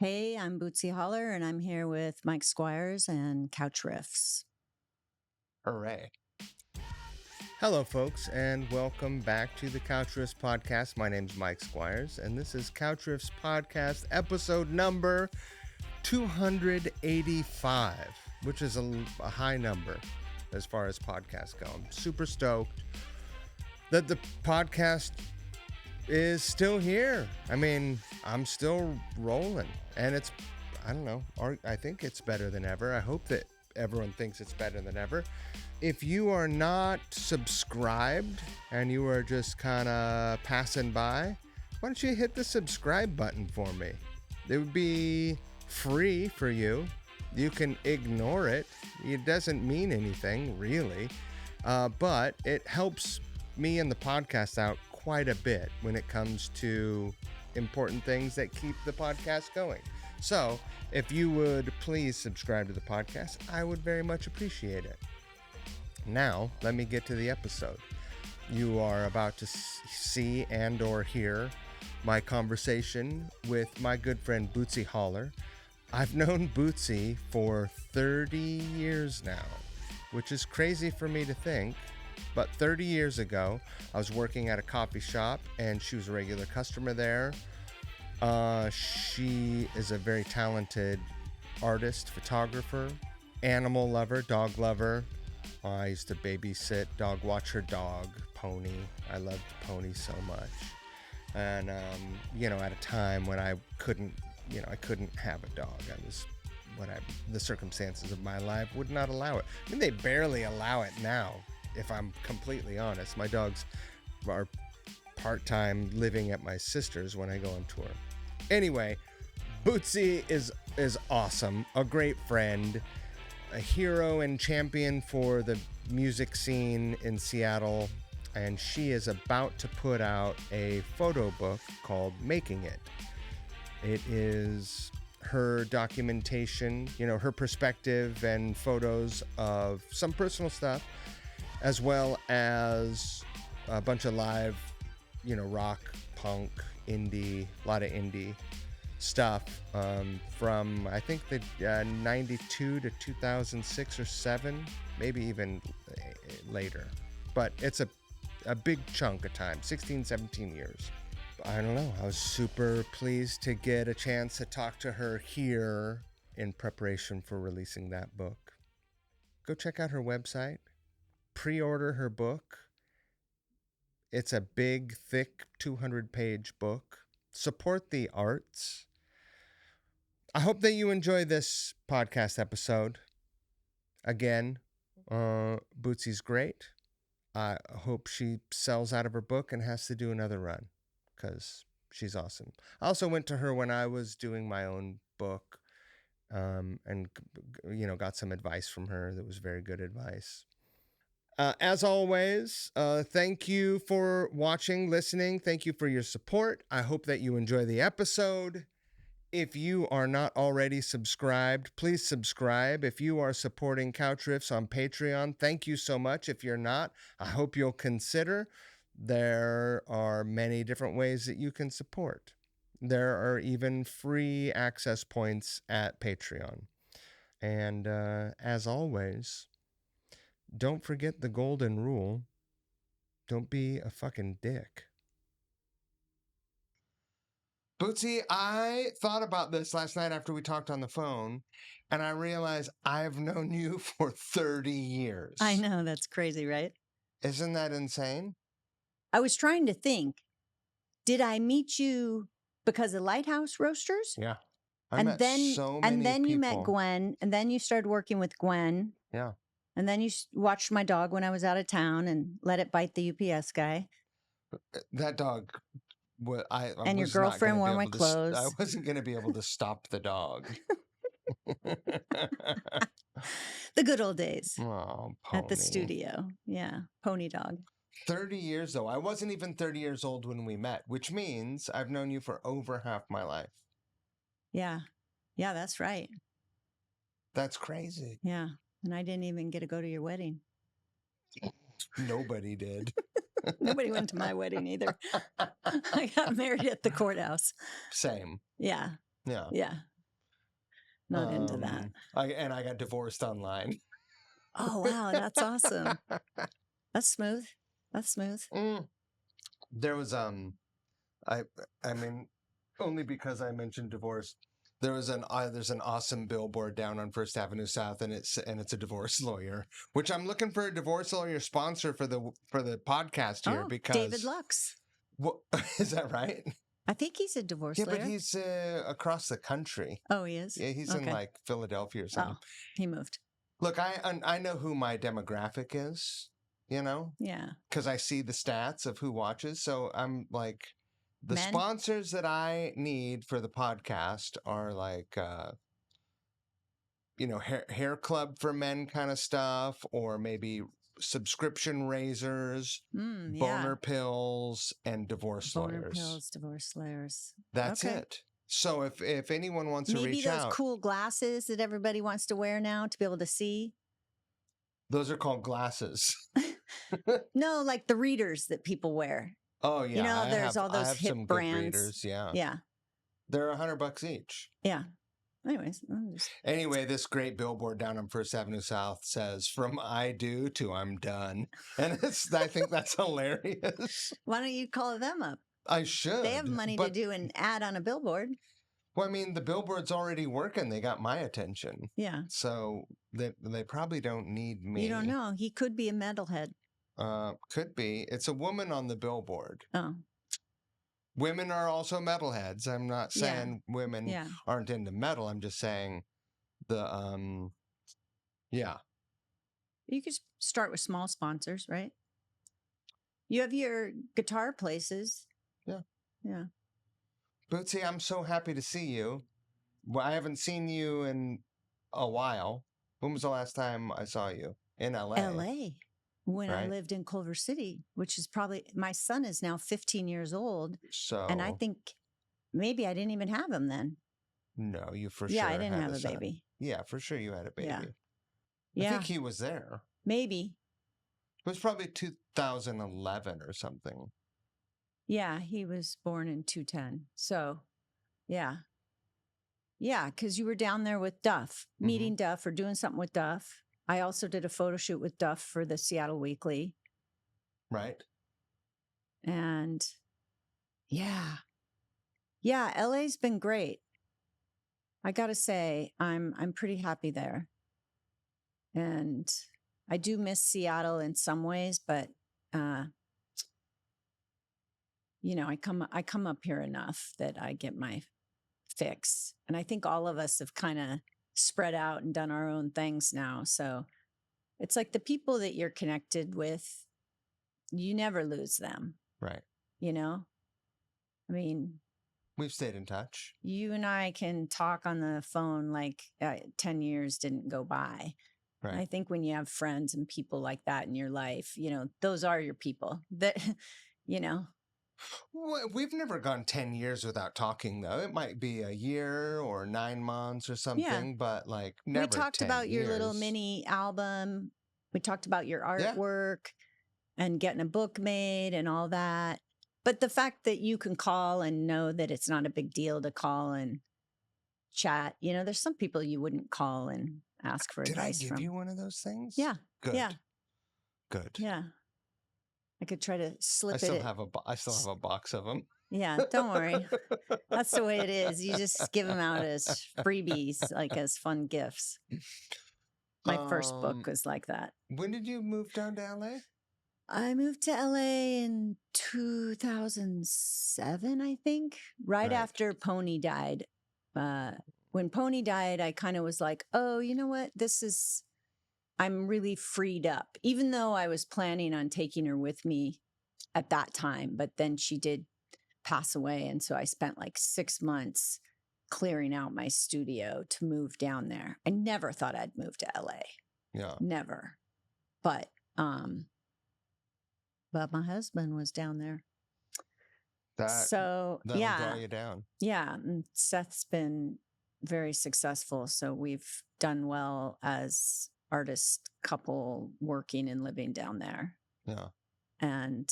Hey, I'm Bootsy Holler, and I'm here with Mike Squires and Couch Riffs. Hooray. Hello, folks, and welcome back to the Couch Riffs podcast. My name's Mike Squires, and this is Couch Riffs podcast episode number 285, which is a high number as far as podcasts go. I'm super stoked that the podcast is still here. I mean, I'm still rolling, and it's, I don't know, I think it's better than ever. I hope that everyone thinks it's better than ever. If you are not subscribed and you are just kind of passing by, why don't you hit the subscribe button for me? It would be free for you. You can ignore it. It doesn't mean anything, really. But it helps me and the podcast out quite a bit when it comes to important things that keep the podcast going. So if you would please subscribe to the podcast, I would very much appreciate it. Now, let me get to the episode. You are about to see and or hear my conversation with my good friend Bootsy Holler. I've known Bootsy for 30 years now, which is crazy for me to think. But 30 years ago, I was working at a coffee shop and she was a regular customer there. She is a very talented artist, photographer, animal lover, dog lover. I used to babysit, dog watch her dog, Pony. I loved Pony so much. And, at a time when I couldn't have a dog. The circumstances of my life would not allow it. I mean, they barely allow it now, if I'm completely honest. My dogs are part-time living at my sister's when I go on tour. Anyway, Bootsy is awesome, a great friend, a hero and champion for the music scene in Seattle, and she is about to put out a photo book called Making It. It is her documentation, her perspective and photos of some personal stuff, as well as a bunch of live, rock, punk, indie, a lot of indie stuff from I think the 92 to 2006 or 7, maybe even later, but it's a big chunk of time, 16, 17 years. I don't know, I was super pleased to get a chance to talk to her here in preparation for releasing that book. Go check out her website, pre-order her book. It's a big, thick 200-page book. Support the arts. I hope that you enjoy this podcast episode. Again, Bootsy's great. I hope she sells out of her book and has to do another run because she's awesome. I also went to her when I was doing my own book and, got some advice from her that was very good advice. As always, thank you for watching, listening. Thank you for your support. I hope that you enjoy the episode. If you are not already subscribed, please subscribe. If you are supporting Couch Riffs on Patreon, thank you so much. If you're not, I hope you'll consider. There are many different ways that you can support. There are even free access points at Patreon. And as always, don't forget the golden rule. Don't be a fucking dick. Bootsy, I thought about this last night after we talked on the phone, and I realized I've known you for 30 years. I know, that's crazy, right? Isn't that insane? I was trying to think, did I meet you because of Lighthouse Roasters? Yeah. And then you met Gwen, and then you started working with Gwen. Yeah. And then you watched my dog when I was out of town and let it bite the UPS guy. That dog... and your girlfriend wore my clothes. I wasn't going to be able to stop the dog. The good old days. Oh, Pony. At the studio. Yeah, Pony dog. 30 years, though. I wasn't even 30 years old when we met, which means I've known you for over half my life. Yeah. Yeah, that's right. That's crazy. Yeah. And I didn't even get to go to your wedding. Nobody did. Nobody went to my wedding either. I got married at the courthouse. Same. Yeah. Yeah. Yeah. Not into that. I got divorced online. Oh, wow. That's awesome. That's smooth. That's smooth. There was I mean, only because I mentioned divorce. There's an awesome billboard down on First Avenue South, and it's a divorce lawyer, which I'm looking for a divorce lawyer sponsor for the podcast here Oh, because David Lux. What is that right? I think he's a divorce Yeah, lawyer. but he's across the country. Oh, he is? Yeah, he's in Okay. like Philadelphia or something. Oh, he moved. Look, I know who my demographic is, you know, Yeah. because I see the stats of who watches. So I'm like, the Men? sponsors that I need for the podcast are like, hair club for men kind of stuff, or maybe subscription raisers, Yeah. boner pills, and divorce Boner lawyers. pills, divorce lawyers. That's Okay. it. So if anyone wants to Maybe reach those out, cool glasses that everybody wants to wear now to be able to see. those are called glasses. No, like the readers that people wear. Oh yeah, You know, there's all I those have hip some brands. good readers. Yeah, Yeah. they're $100 each. Yeah. Anyways. Anyway, this great billboard down on First Avenue South says "From I do to I'm done," and I think that's hilarious. Why don't you call them up? I should. They have money to do an ad on a billboard. Well, I mean, the billboard's already working. They got my attention. Yeah. So they probably don't need me. You don't know. He could be a metalhead. Could be. It's a woman on the billboard. Oh. Women are also metalheads. I'm not saying women aren't into metal. I'm just saying yeah. You could start with small sponsors, right? You have your guitar places. Yeah. Yeah. Bootsy, I'm so happy to see you. Well, I haven't seen you in a while. When was the last time I saw you? In LA. LA. When I right? lived in Culver City, which is probably, my son is now 15 years old. So. And I think maybe I didn't even have him then. No, you for Yeah, sure I didn't had have a son. baby. Yeah, for sure you had a baby. Yeah. I Yeah. think he was there. Maybe. It was probably 2011 or something. Yeah, he was born in 2010. So, yeah. Yeah, because you were down there with Duff, meeting Duff or doing something with Duff. I also did a photo shoot with Duff for the Seattle Weekly. Right. And yeah. Yeah, LA's been great. I got to say, I'm pretty happy there. And I do miss Seattle in some ways, but I come up here enough that I get my fix. And I think all of us have kind of spread out and done our own things now. So it's like the people that you're connected with, you never lose them. Right. You know? I mean, we've stayed in touch. You and I can talk on the phone like 10 years didn't go by. Right. I think when you have friends and people like that in your life, those are your people that, We've never gone 10 years without talking, though. It might be a year or 9 months or something, but like never. We talked 10 about years. your little mini album. We talked about your artwork and getting a book made and all that. But the fact that you can call and know that it's not a big deal to call and chat, there's some people you wouldn't call and ask for advice from. Did I give you one of those things? Yeah. Good. Yeah. Good. Yeah. I could try to slip I still have a box of them. Yeah, don't worry. That's the way it is. You just give them out as freebies, like as fun gifts. My first book was like that. When did you move down to LA? I moved to LA in 2007, I think, right after Pony died. When Pony died, I kind of was like, oh, you know what? I'm really freed up, even though I was planning on taking her with me at that time. But then she did pass away. And so I spent like 6 months clearing out my studio to move down there. I never thought I'd move to LA. Yeah. Never. But my husband was down there. That'll draw you down. Yeah. And Seth's been very successful. So we've done well as artist couple working and living down there. Yeah. And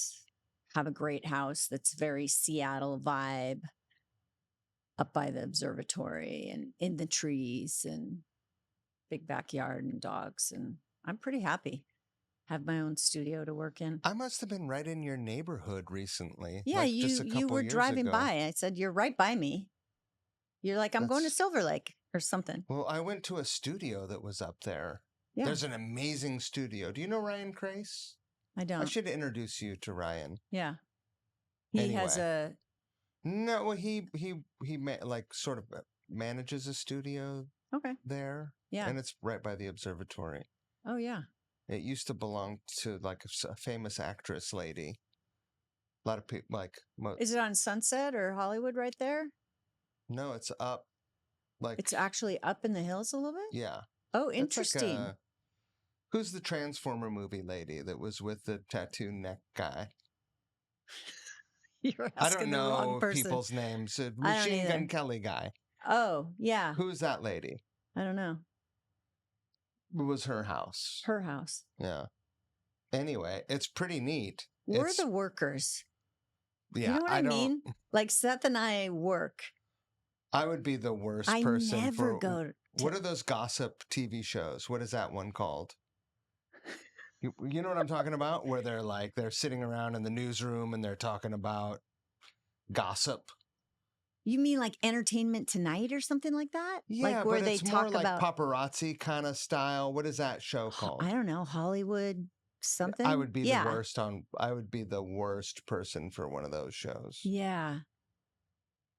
have a great house that's very Seattle vibe. up by the observatory and in the trees and big backyard and dogs. And I'm pretty happy. Have my own studio to work in. I must have been right in your neighborhood recently. Yeah, like just a you couple were years driving ago. by. I said, you're right by me. You're like, I'm going to Silver Lake or something. Well, I went to a studio that was up there. Yeah. There's an amazing studio. Do you know Ryan Crace? I don't. I should introduce you to Ryan. Yeah. He has a... No, well, he like sort of manages a studio there. Yeah. And it's right by the observatory. Oh, yeah. It used to belong to like a famous actress lady. A lot of people like... Is it on Sunset or Hollywood right there? No, it's up. Like it's actually up in the hills a little bit? Yeah. Oh, interesting. Like who's the Transformer movie lady that was with the tattoo neck guy? You're I asking don't the wrong know person. people's names. Machine Gun Kelly guy. Oh, yeah. Who's that lady? I don't know. It was her house. Her house. Yeah. Anyway, it's pretty neat. We're the workers. Yeah, you know what I mean? Like Seth and I work. I would be the worst person. I never go to... What are those gossip TV shows? What is that one called? You know what I'm talking about? Where they're sitting around in the newsroom and they're talking about gossip. You mean like Entertainment Tonight or something like that? Yeah, like where but they it's talk more like about paparazzi kind of style. What is that show called? I don't know, Hollywood something. I would be the worst I would be the worst person for one of those shows. Yeah.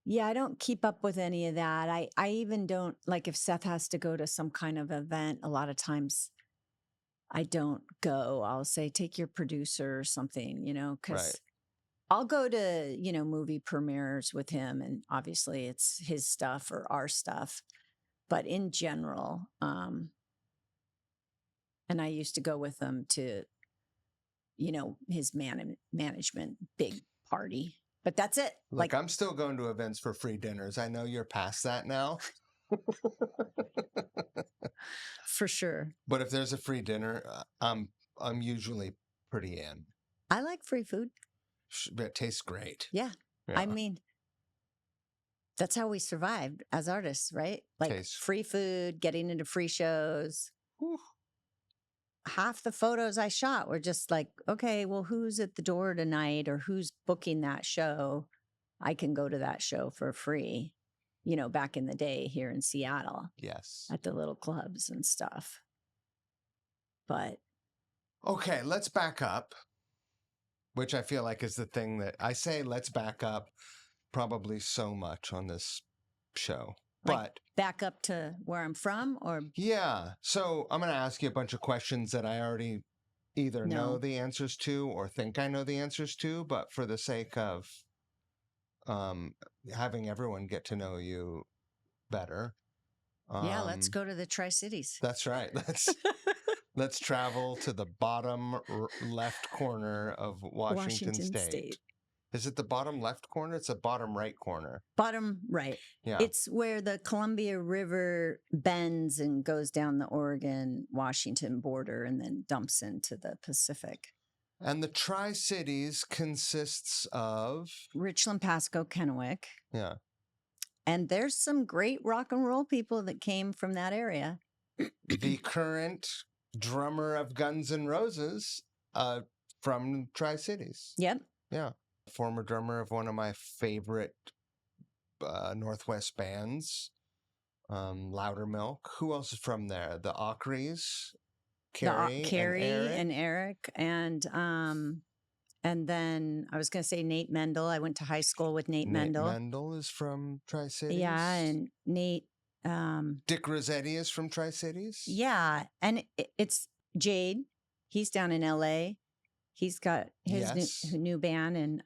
Yeah, I don't keep up with any of that. I even don't, like if Seth has to go to some kind of event, a lot of times I don't go. I'll say, take your producer or something, because I'll go to, movie premieres with him. And obviously it's his stuff or our stuff. But in general, and I used to go with him to, his management big party. But that's it. Look, I'm still going to events for free dinners. I know you're past that now. For sure. But if there's a free dinner, I'm usually pretty in. I like free food. It tastes great. Yeah. I mean, that's how we survived as artists, right? Like free food, getting into free shows. Whew. Half the photos I shot were just like, okay, well, who's at the door tonight or who's booking that show? I can go to that show for free, back in the day here in Seattle. Yes. At the little clubs and stuff. But. Okay, let's back up, which I feel like is the thing that I say, let's back up probably so much on this show. But back up to where I'm from or? Yeah. So I'm going to ask you a bunch of questions that I already either know the answers to or think I know the answers to, but for the sake of having everyone get to know you better. Yeah, let's go to the Tri-Cities. That's right. Let's travel to the bottom left corner of Washington State. Is it the bottom left corner? It's the bottom right corner. Bottom right. Yeah. It's where the Columbia River bends and goes down the Oregon-Washington border and then dumps into the Pacific. And the Tri-Cities consists of? Richland, Pasco, Kennewick. Yeah. And there's some great rock and roll people that came from that area. The current drummer of Guns N' Roses from Tri-Cities. Yep. Yeah. Former drummer of one of my favorite Northwest bands, Loudermilk. Who else is from there? The Ockeries, Carrie and Eric, and then I was going to say Nate Mendel. I went to high school with Nate Mendel. Nate Mendel is from Tri-Cities. Yeah, and Nate. Dick Rossetti is from Tri-Cities. Yeah, and it's Jade. He's down in L.A. He's got his new band, and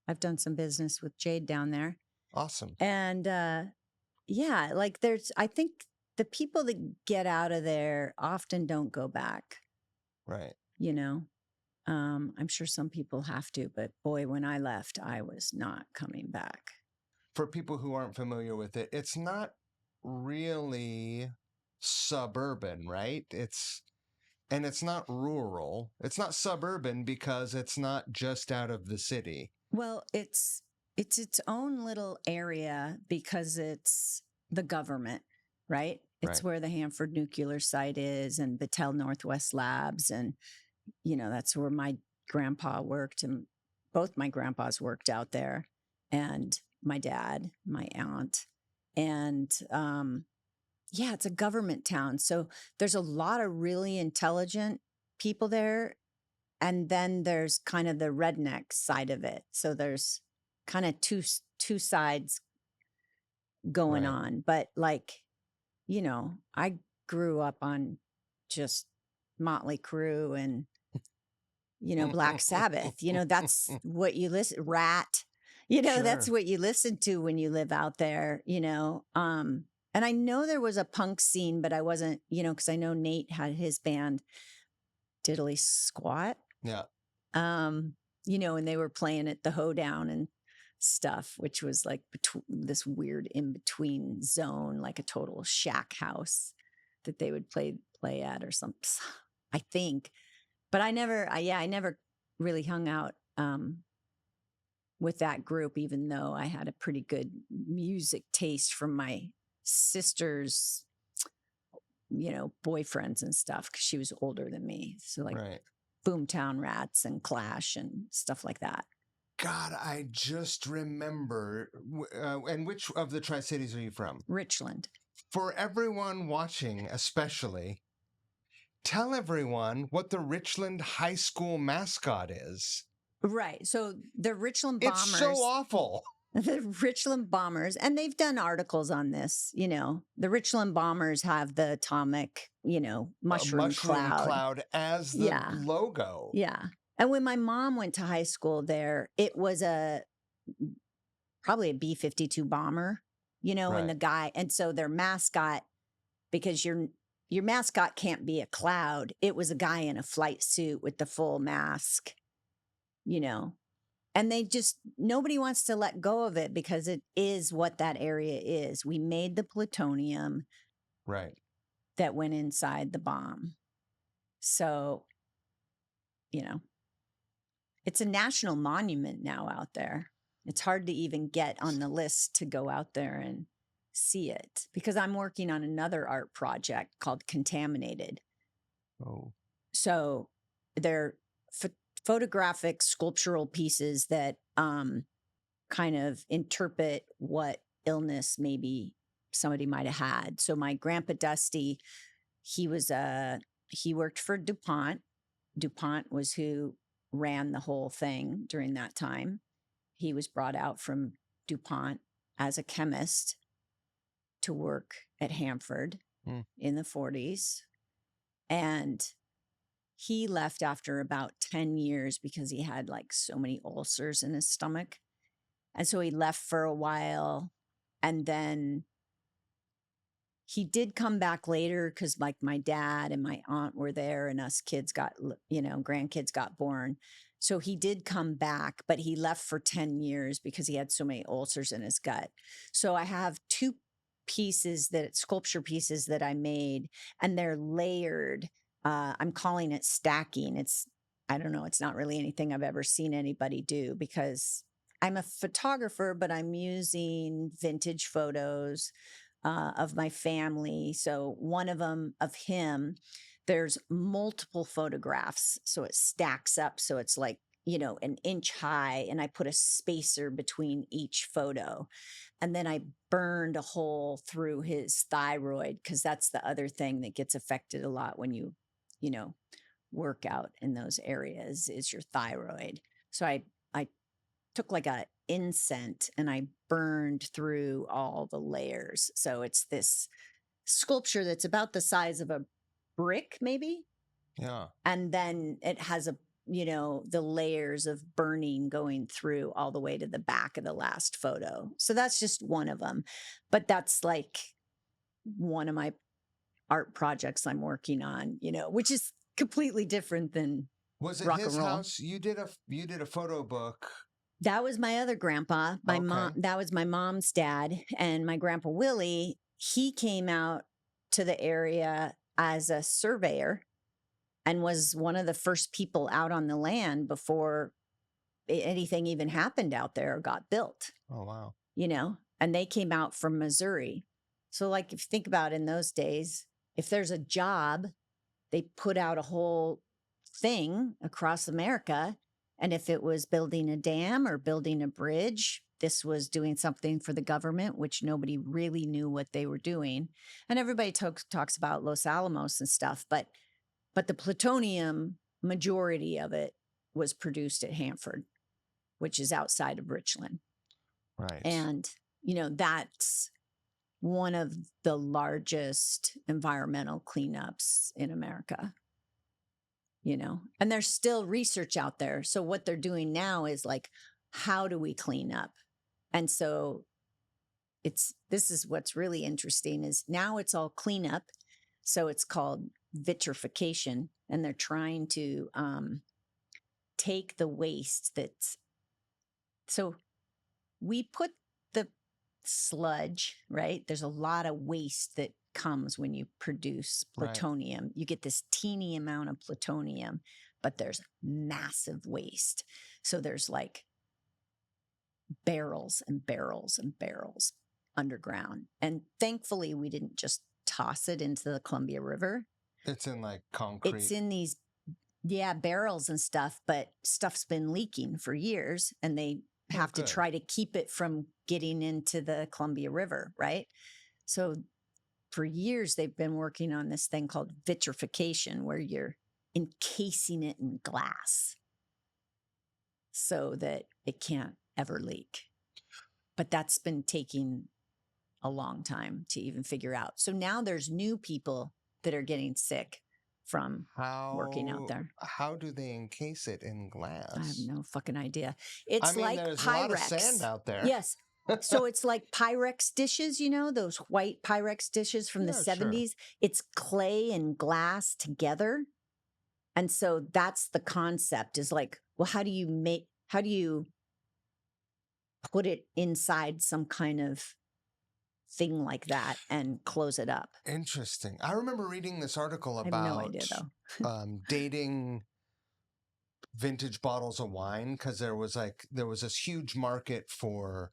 I've done some business with Jade down there. Awesome. And like I think the people that get out of there often don't go back. Right. I'm sure some people have to, but boy, when I left, I was not coming back. For people who aren't familiar with it, it's not really suburban, right? And it's not rural. It's not suburban because it's not just out of the city. Well, it's It's its own little area because it's the government, right? It's Right. where the Hanford nuclear site is and Battelle Northwest Labs. And, that's where my grandpa worked. And both my grandpas worked out there. And my dad, my aunt. And yeah, it's a government town. So there's a lot of really intelligent people there. And then there's kind of the redneck side of it. So there's kind of two sides going Right. on. But like, I grew up on just Motley Crue and, Black Sabbath. That's what you listen, Rat. That's Sure. what you listen to when you live out there, and I know there was a punk scene, but I wasn't, because I know Nate had his band Diddly Squat. Yeah. And they were playing at the Hoedown and stuff, which was like this weird in between zone, like a total shack house that they would play at or something, I think. But I never really hung out with that group, even though I had a pretty good music taste from my sister's, boyfriends and stuff, because she was older than me. So like Right. Boomtown Rats and Clash and stuff like that. God, I just remember. And which of the Tri-Cities are you from? Richland. For everyone watching, especially, tell everyone what the Richland High School mascot is. Right. So the Richland Bombers. It's so awful. The Richland Bombers, and they've done articles on this, the Richland Bombers have the atomic, mushroom cloud as the logo. Yeah. And when my mom went to high school there, it was probably a B-52 bomber, Right. and the guy, and so their mascot, because your mascot can't be a cloud, it was a guy in a flight suit with the full mask, and nobody wants to let go of it because it is what that area is. We made the plutonium Right. that went inside the bomb. So, it's a national monument now out there. It's hard to even get on the list to go out there and see it because I'm working on another art project called Contaminated. Oh. So they're photographic sculptural pieces that kind of interpret what illness maybe somebody might have had. So my grandpa Dusty, he worked for DuPont. DuPont was who ran the whole thing during that time. He was brought out from DuPont as a chemist to work at Hanford in the 40s. And he left after about 10 years because he had like so many ulcers in his stomach. And so he left for a while. And then he did come back later because like my dad and my aunt were there and us kids grandkids got born. So he did come back, but he left for 10 years because he had so many ulcers in his gut. So I have two sculpture pieces that I made, and they're layered. I'm calling it stacking. I don't know, it's not really anything I've ever seen anybody do because I'm a photographer, but I'm using vintage photos of my family. So one of them of him, there's multiple photographs. So it stacks up. So it's like, an inch high, and I put a spacer between each photo. And then I burned a hole through his thyroid because that's the other thing that gets affected a lot when you work out in those areas is your thyroid. So I took like a incense and I burned through all the layers. So it's this sculpture that's about the size of a brick, maybe. Yeah. And then it has the layers of burning going through all the way to the back of the last photo. So that's just one of them. But that's like one of my art projects I'm working on, which is completely different than Was it rock his and roll. house? You did a photo book. That was my other grandpa. My mom. That was my mom's dad, and my grandpa Willie. He came out to the area as a surveyor, and was one of the first people out on the land before anything even happened out there or got built, Oh, wow. and they came out from Missouri. So, like, if you think about in those days, if there's a job, they put out a whole thing across America. And if it was building a dam or building a bridge, this was doing something for the government, which nobody really knew what they were doing. And everybody talks about Los Alamos and stuff, but the plutonium, majority of it was produced at Hanford, which is outside of Richland. Right. And, that's one of the largest environmental cleanups in America. And there's still research out there. So what they're doing now is like, how do we clean up? And so this is what's really interesting is now it's all cleanup. So it's called vitrification, and they're trying to take the waste so we put the sludge, right? There's a lot of waste that comes when you produce plutonium. Right. You get this teeny amount of plutonium, but there's massive waste. So there's like barrels and barrels and barrels underground. And thankfully, we didn't just toss it into the Columbia River. It's in like concrete. It's in these, barrels and stuff, but stuff's been leaking for years, and they have to try to keep it from getting into the Columbia River, right? So for years, they've been working on this thing called vitrification, where you're encasing it in glass so that it can't ever leak. But that's been taking a long time to even figure out. So now there's new people that are getting sick from working out there. How do they encase it in glass? I have no fucking idea. It's like there's Pyrex. a lot of sand out there. Yes. So it's like Pyrex dishes, those white Pyrex dishes from the 70s. Sure. It's clay and glass together. And so that's the concept is like, well, how do you put it inside some kind of thing like that and close it up? Interesting. I remember reading this article about I have no idea, though. Dating vintage bottles of wine, because there was this huge market for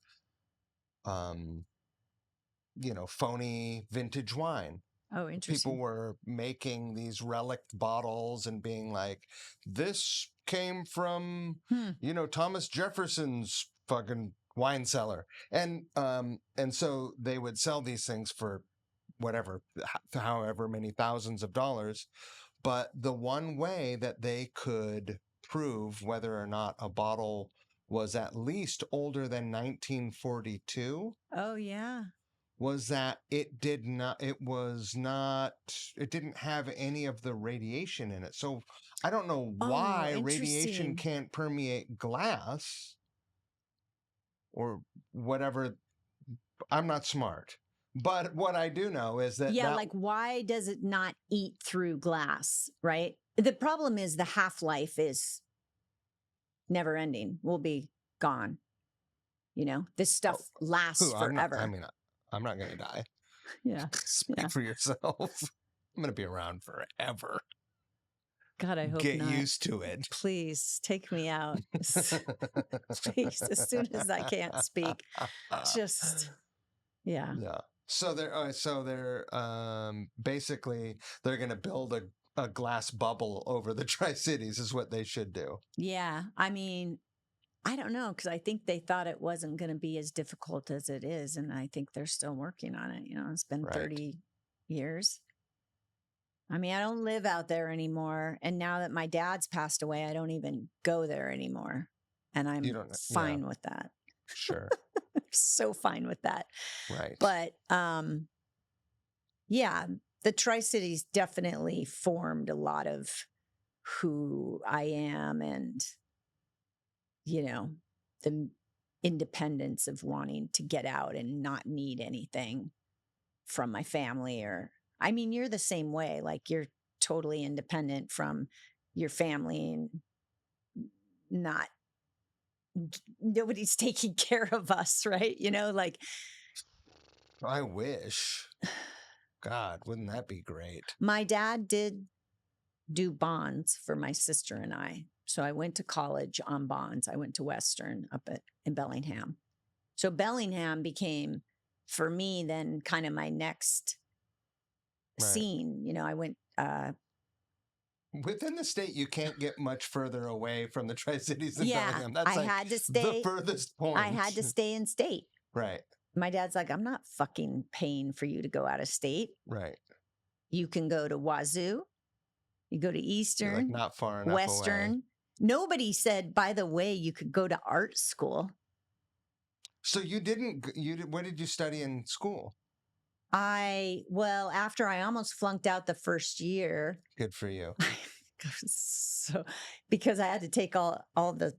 phony vintage wine. Oh, interesting. People were making these relic bottles and being like, this came from Thomas Jefferson's fucking wine cellar. And so they would sell these things for however many thousands of dollars. But the one way that they could prove whether or not a bottle was at least older than 1942. Oh, yeah. Was that it didn't have any of the radiation in it. So I don't know why radiation can't permeate glass or whatever. I'm not smart. But what I do know is that... Yeah, like why does it not eat through glass, right? The problem is the half-life is never ending. We'll be gone. This stuff lasts forever. I'm not going to die. Yeah. Speak for yourself. I'm going to be around forever. God, I hope Get not. used to it. Please take me out. Please, as soon as I can't speak. Just, yeah. Yeah. So they're basically they're going to build a glass bubble over the Tri-Cities is what they should do. Yeah. I don't know, because I think they thought it wasn't going to be as difficult as it is. And I think they're still working on it. It's been 30 years. I don't live out there anymore. And now that my dad's passed away, I don't even go there anymore. And I'm fine with that. Sure. I'm so fine with that. Right. But the Tri-Cities definitely formed a lot of who I am and, the independence of wanting to get out and not need anything from my family you're the same way. Like you're totally independent from your family and nobody's taking care of us, right? I wish. God, wouldn't that be great? My dad did do bonds for my sister and I. So I went to college on bonds. I went to Western in Bellingham. So Bellingham became, for me, then kind of my next scene. I went. Within the state, you can't get much further away from the Tri-Cities than Yeah, Bellingham. That's I like had to stay. the furthest point. I had to stay in state. Right. My dad's like, I'm not fucking paying for you to go out of state. Right. You can go to Wazoo. You go to Eastern. Like not far enough Western. away. Nobody said, by the way, you could go to art school. So you didn't. What did you study in school? After I almost flunked out the first year. Good for you. So, because I had to take all the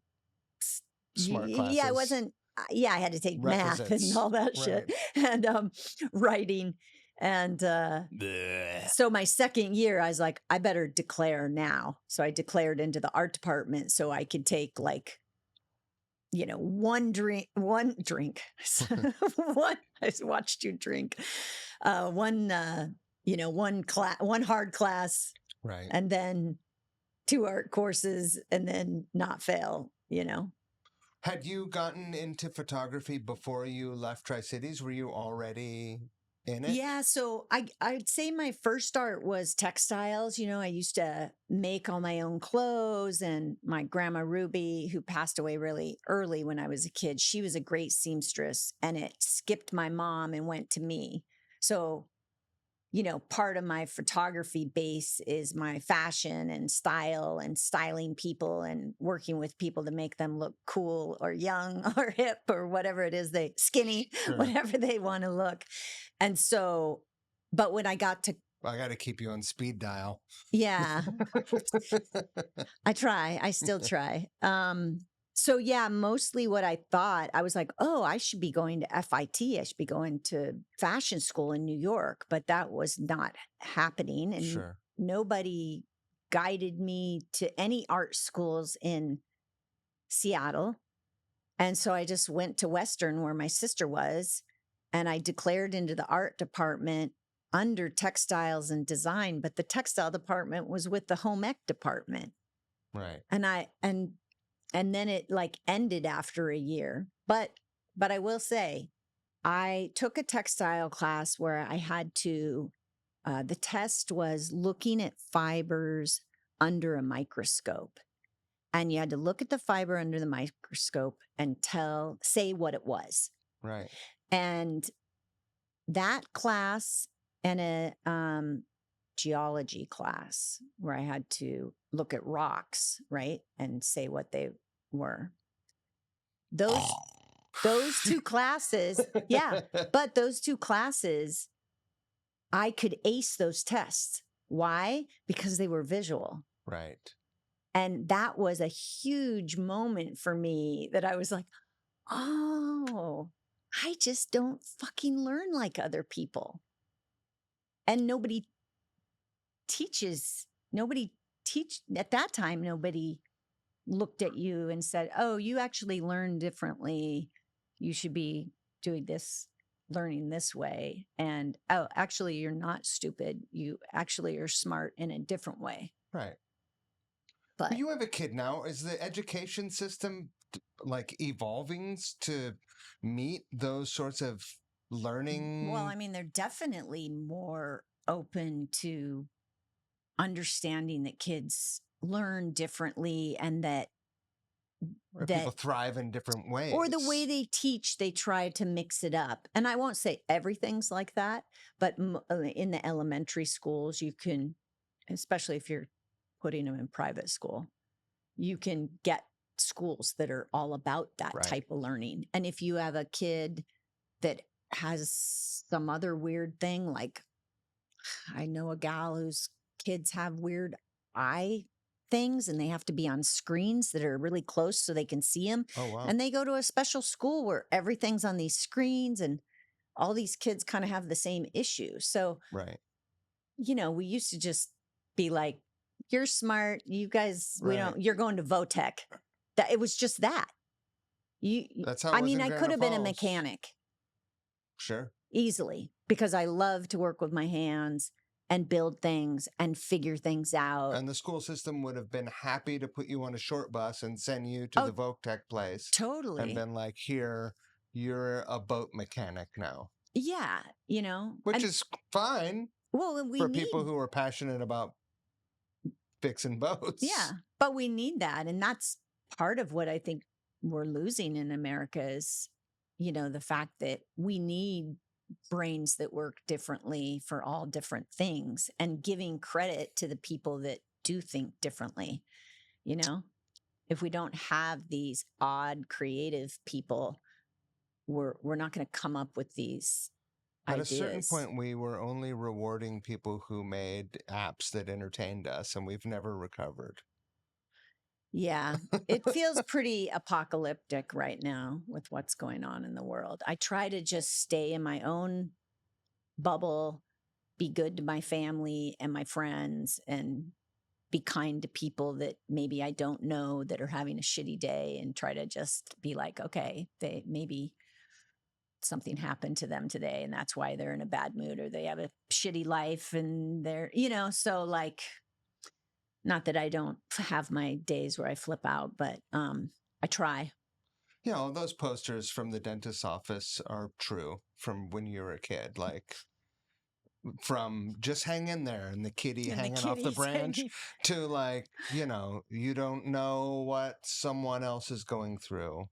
Smart classes. Yeah, it wasn't. Yeah, I had to take math and all that shit, and writing, and so my second year, I was like, I better declare now. So I declared into the art department so I could take like, one drink. One. I watched you drink. One hard class, right, and then 2 art courses, and then not fail. Had you gotten into photography before you left Tri-Cities? Were you already in it? Yeah, so I'd say my first art was textiles. I used to make all my own clothes, and my grandma Ruby, who passed away really early when I was a kid, she was a great seamstress, and it skipped my mom and went to me. So, part of my photography base is my fashion and style and styling people and working with people to make them look cool or young or hip or whatever it is skinny, sure, whatever they want to look. And so, but when I got to, I got to keep you on speed dial. Yeah, I still try. So yeah, mostly what I thought, I was like, oh, I should be going to FIT. I should be going to fashion school in New York, but that was not happening. And sure, nobody guided me to any art schools in Seattle. And so I just went to Western where my sister was, and I declared into the art department under textiles and design, but the textile department was with the home ec department. Right. And then it like ended after a year. But I will say, I took a textile class where I had to, the test was looking at fibers under a microscope. And you had to look at the fiber under the microscope and say what it was. Right. And that class and a geology class where I had to look at rocks, right, and say what they were. Those 2 classes, yeah, but those 2 classes, I could ace those tests. Why? Because they were visual. Right. And that was a huge moment for me that I was like, oh, I just don't fucking learn like other people. And nobody at that time, nobody looked at you and said, oh, you actually learn differently. You should be doing this, learning this way. And, oh, actually, you're not stupid. You actually are smart in a different way. Right. But you have a kid now. Is the education system like evolving to meet those sorts of learning? Well, I mean, they're definitely more open to understanding that kids learn differently and that people thrive in different ways. Or the way they teach, they try to mix it up. And I won't say everything's like that, but in the elementary schools, you can, especially if you're putting them in private school, you can get schools that are all about that type of learning. And if you have a kid that has some other weird thing, like I know a gal whose kids have weird eye things and they have to be on screens that are really close so they can see them. Oh, wow. And they go to a special school where everything's on these screens and all these kids kind of have the same issue. So, right. We used to just be like, you're smart. You guys, you're going to Votech. That it was just that. That's how I could have been a mechanic. Sure. Easily, because I love to work with my hands. and build things and figure things out. And the school system would have been happy to put you on a short bus and send you to the Voctech place. Totally. And been like, here, you're a boat mechanic now. Yeah, you know. Which is fine. Well, and for people who are passionate about fixing boats. Yeah, but we need that. And that's part of what I think we're losing in America is, you know, the fact that we need brains that work differently for all different things and giving credit to the people that do think differently. You know, if we don't have these odd creative people, we're not going to come up with these At ideas. a certain point, we were only rewarding people who made apps that entertained us, and we've never recovered. Yeah, it feels pretty apocalyptic right now with what's going on in the world. I try to just stay in my own bubble, be good to my family and my friends, and be kind to people that maybe I don't know that are having a shitty day, and try to just be like, okay, they maybe something happened to them today and that's why they're in a bad mood, or they have a shitty life and they're, you know, so like, not that I don't have my days where I flip out, but I try. You know, those posters from the dentist's office are true from when you were a kid. Like, from just hang in there and the kitty hanging off the branch to like, you know, you don't know what someone else is going through.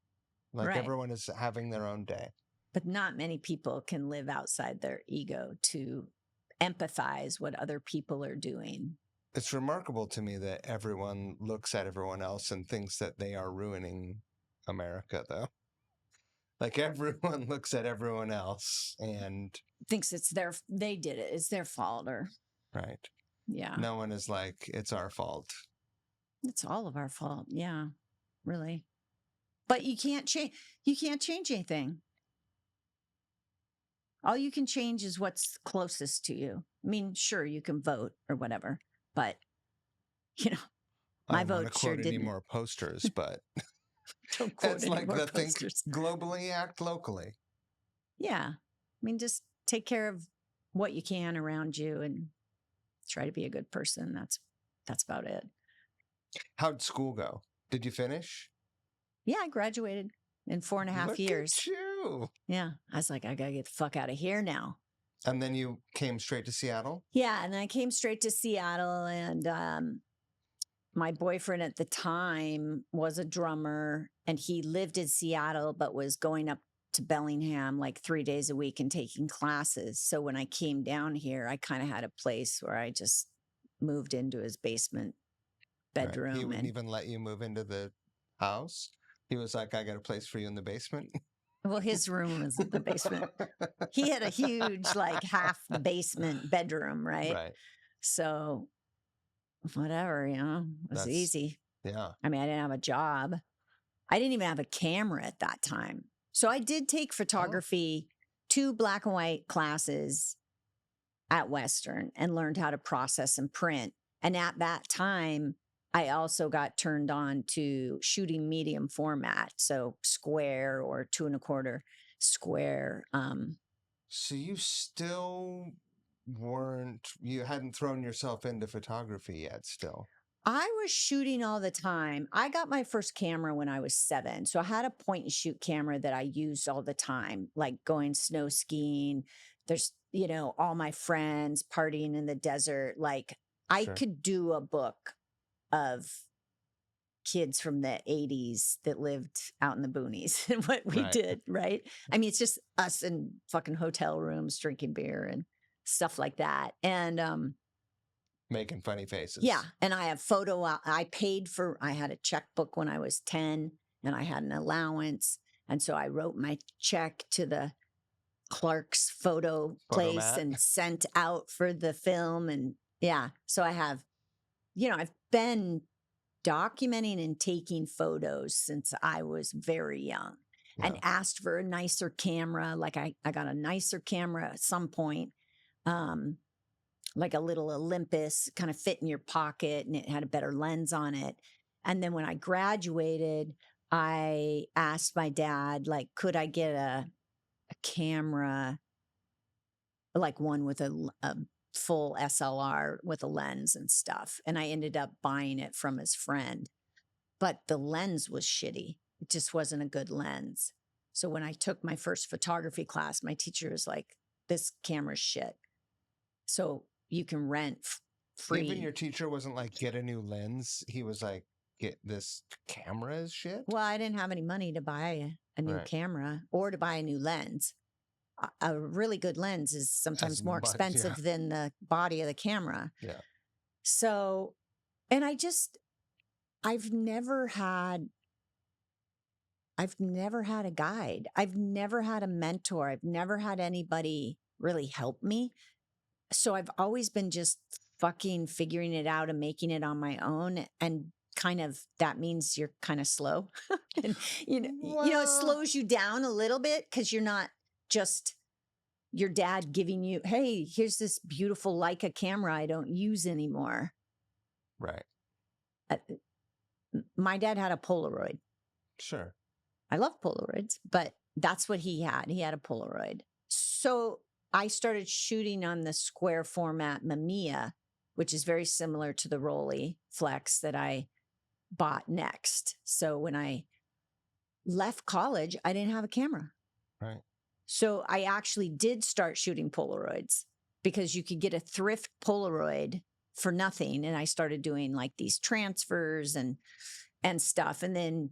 Like, right. Everyone is having their own day. But not many people can live outside their ego to empathize what other people are doing. It's remarkable to me that everyone looks at everyone else and thinks that they are ruining America, though. Like, everyone looks at everyone else and thinks they did it. It's their fault, or right. Yeah. No one is like, it's our fault. It's all of our fault. Yeah, really. But you can't change anything. All you can change is what's closest to you. I mean, sure, you can vote or whatever, but you know, my vote sure didn't. Any more posters, but don't quote it's any like more the posters. Think globally, act locally. Yeah, I mean, just take care of what you can around you and try to be a good person. That's about it. How'd school go? Did you finish? Yeah, I graduated in 4.5 years. Look at you. Yeah, I was like, I gotta get the fuck out of here now. And then you came straight to Seattle? Yeah, and I came straight to Seattle, and my boyfriend at the time was a drummer, and he lived in Seattle but was going up to Bellingham like 3 days a week and taking classes. So when I came down here, I kind of had a place where I just moved into his basement bedroom. Right. He wouldn't even let you move into the house? He was like, I got a place for you in the basement? Well, his room was in the basement. He had a huge, like, half the basement bedroom, right? Right. So whatever, you know, it was easy. Yeah. I mean, I didn't have a job. I didn't even have a camera at that time. So I did take photography, 2 black and white classes at Western, and learned how to process and print. And at that time, I also got turned on to shooting medium format. So square or 2 1/4 square. So you still you hadn't thrown yourself into photography yet still? I was shooting all the time. I got my first camera when I was 7. So I had a point and shoot camera that I used all the time, like going snow skiing. There's, you know, all my friends partying in the desert. Like, I could do a book of kids from the 80s that lived out in the boonies and what we did, right? I mean, it's just us in fucking hotel rooms drinking beer and stuff like that. And making funny faces. Yeah. And I have I had a checkbook when I was 10 and I had an allowance. And so I wrote my check to the Clark's photo place and sent out for the film. And yeah, so I have, you know, I've been documenting and taking photos since I was very young and asked for a nicer camera. Like I got a nicer camera at some point. Like a little Olympus, kind of fit in your pocket, and it had a better lens on it. And then when I graduated, I asked my dad, like, could I get a camera, like one with a full SLR with a lens and stuff. And I ended up buying it from his friend. But the lens was shitty. It just wasn't a good lens. So when I took my first photography class, my teacher was like, this camera's shit. So you can rent free. Even your teacher wasn't like, get a new lens. He was like, get this camera is shit. Well, I didn't have any money to buy a new camera or to buy a new lens. A really good lens is sometimes more expensive than the body of the camera. Yeah. So, and I've never had a guide. I've never had a mentor. I've never had anybody really help me. So I've always been just fucking figuring it out and making it on my own. And kind of, that means you're kind of slow. And, it slows you down a little bit because you're not just your dad giving you, hey, here's this beautiful Leica camera I don't use anymore. Right. My dad had a Polaroid. Sure. I love Polaroids, but that's what he had. He had a Polaroid. So I started shooting on the square format Mamiya, which is very similar to the Rolly Flex that I bought next. So when I left college, I didn't have a camera. Right. So I actually did start shooting Polaroids because you could get a thrift Polaroid for nothing. And I started doing like these transfers and stuff. And then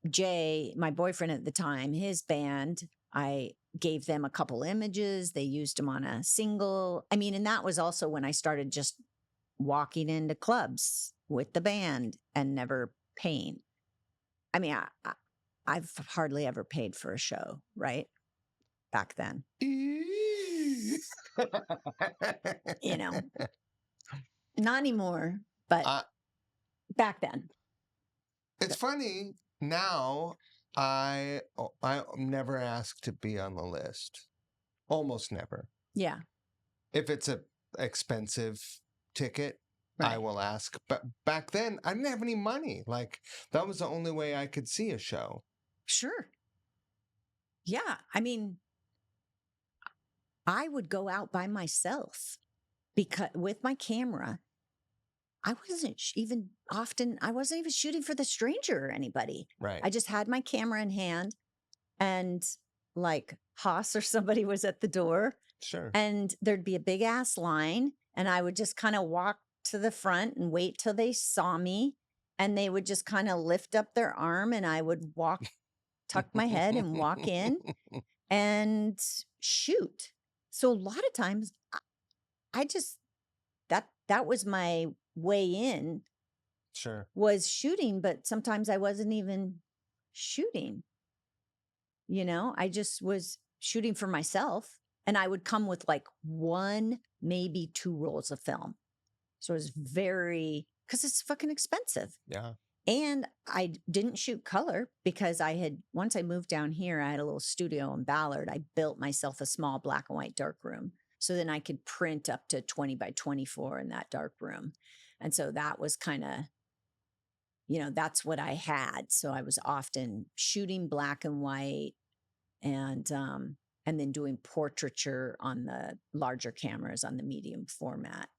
Jay, my boyfriend at the time, his band, I gave them a couple images. They used them on a single. I mean, and that was also when I started just walking into clubs with the band and never paying. I mean, I've hardly ever paid for a show, right? Back then. Not anymore, but back then. It's funny now. I never ask to be on the list. Almost never. Yeah. If it's a expensive ticket, right. I will ask. But back then, I didn't have any money. Like, that was the only way I could see a show. Sure. Yeah. I mean, I would go out by myself because with my camera, I wasn't even shooting for the stranger or anybody. Right. I just had my camera in hand and like Haas or somebody was at the door. Sure. And there'd be a big ass line and I would just kind of walk to the front and wait till they saw me. And they would just kind of lift up their arm and I would tuck my head and walk in and shoot. So a lot of times I just, that was my way in. Sure. Was shooting, but sometimes I wasn't even shooting. I just was shooting for myself and I would come with like 1, maybe 2 rolls of film. So it was because it's fucking expensive. Yeah. And I didn't shoot color because once I moved down here, I had a little studio in Ballard. I built myself a small black and white dark room. So then I could print up to 20 by 24 in that dark room. And so that was kind of, that's what I had. So I was often shooting black and white and then doing portraiture on the larger cameras on the medium format.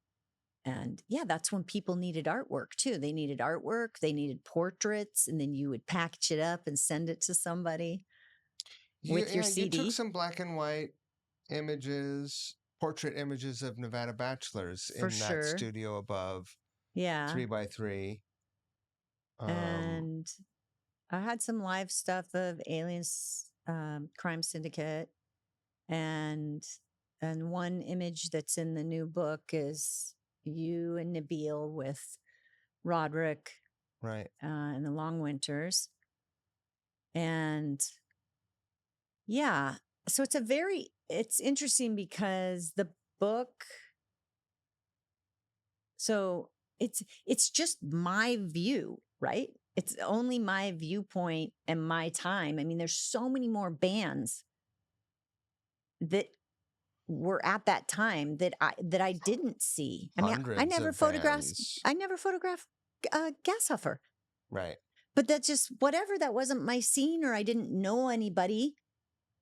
And yeah, that's when people needed artwork too. They needed artwork, they needed portraits, and then you would package it up and send it to somebody with your CD. You took some black and white images, portrait images of Nevada bachelors in that studio above. Yeah. 3x3. And I had some live stuff of Aliens Crime Syndicate. And one image that's in the new book is you and Nabil with Roderick. Right. In the Long Winters. And yeah, so it's interesting because the book, so it's just my view, right? It's only my viewpoint and my time. I mean, there's so many more bands that were at that time that I didn't see. I mean, I never photographed Gashuffer. Right. But that's just whatever. That wasn't my scene, or I didn't know anybody,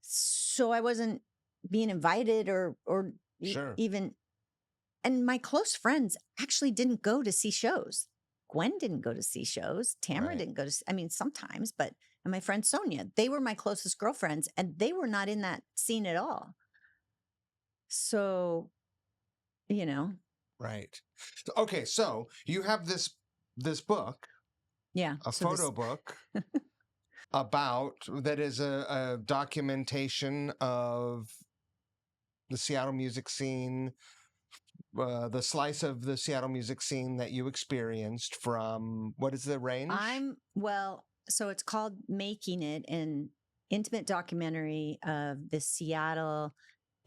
so I wasn't being invited or sure. even and my close friends actually didn't go to see shows. Gwen didn't go to see shows. Tamara Right. didn't go to, I mean, sometimes, but, and my friend Sonia, they were my closest girlfriends and they were not in that scene at all. So, you know, Right. Okay, so you have this book, yeah. a So photo this, book about that is a documentation of the Seattle music scene, the slice of the Seattle music scene that you experienced from what is the range? so it's called Making It, an intimate documentary of the Seattle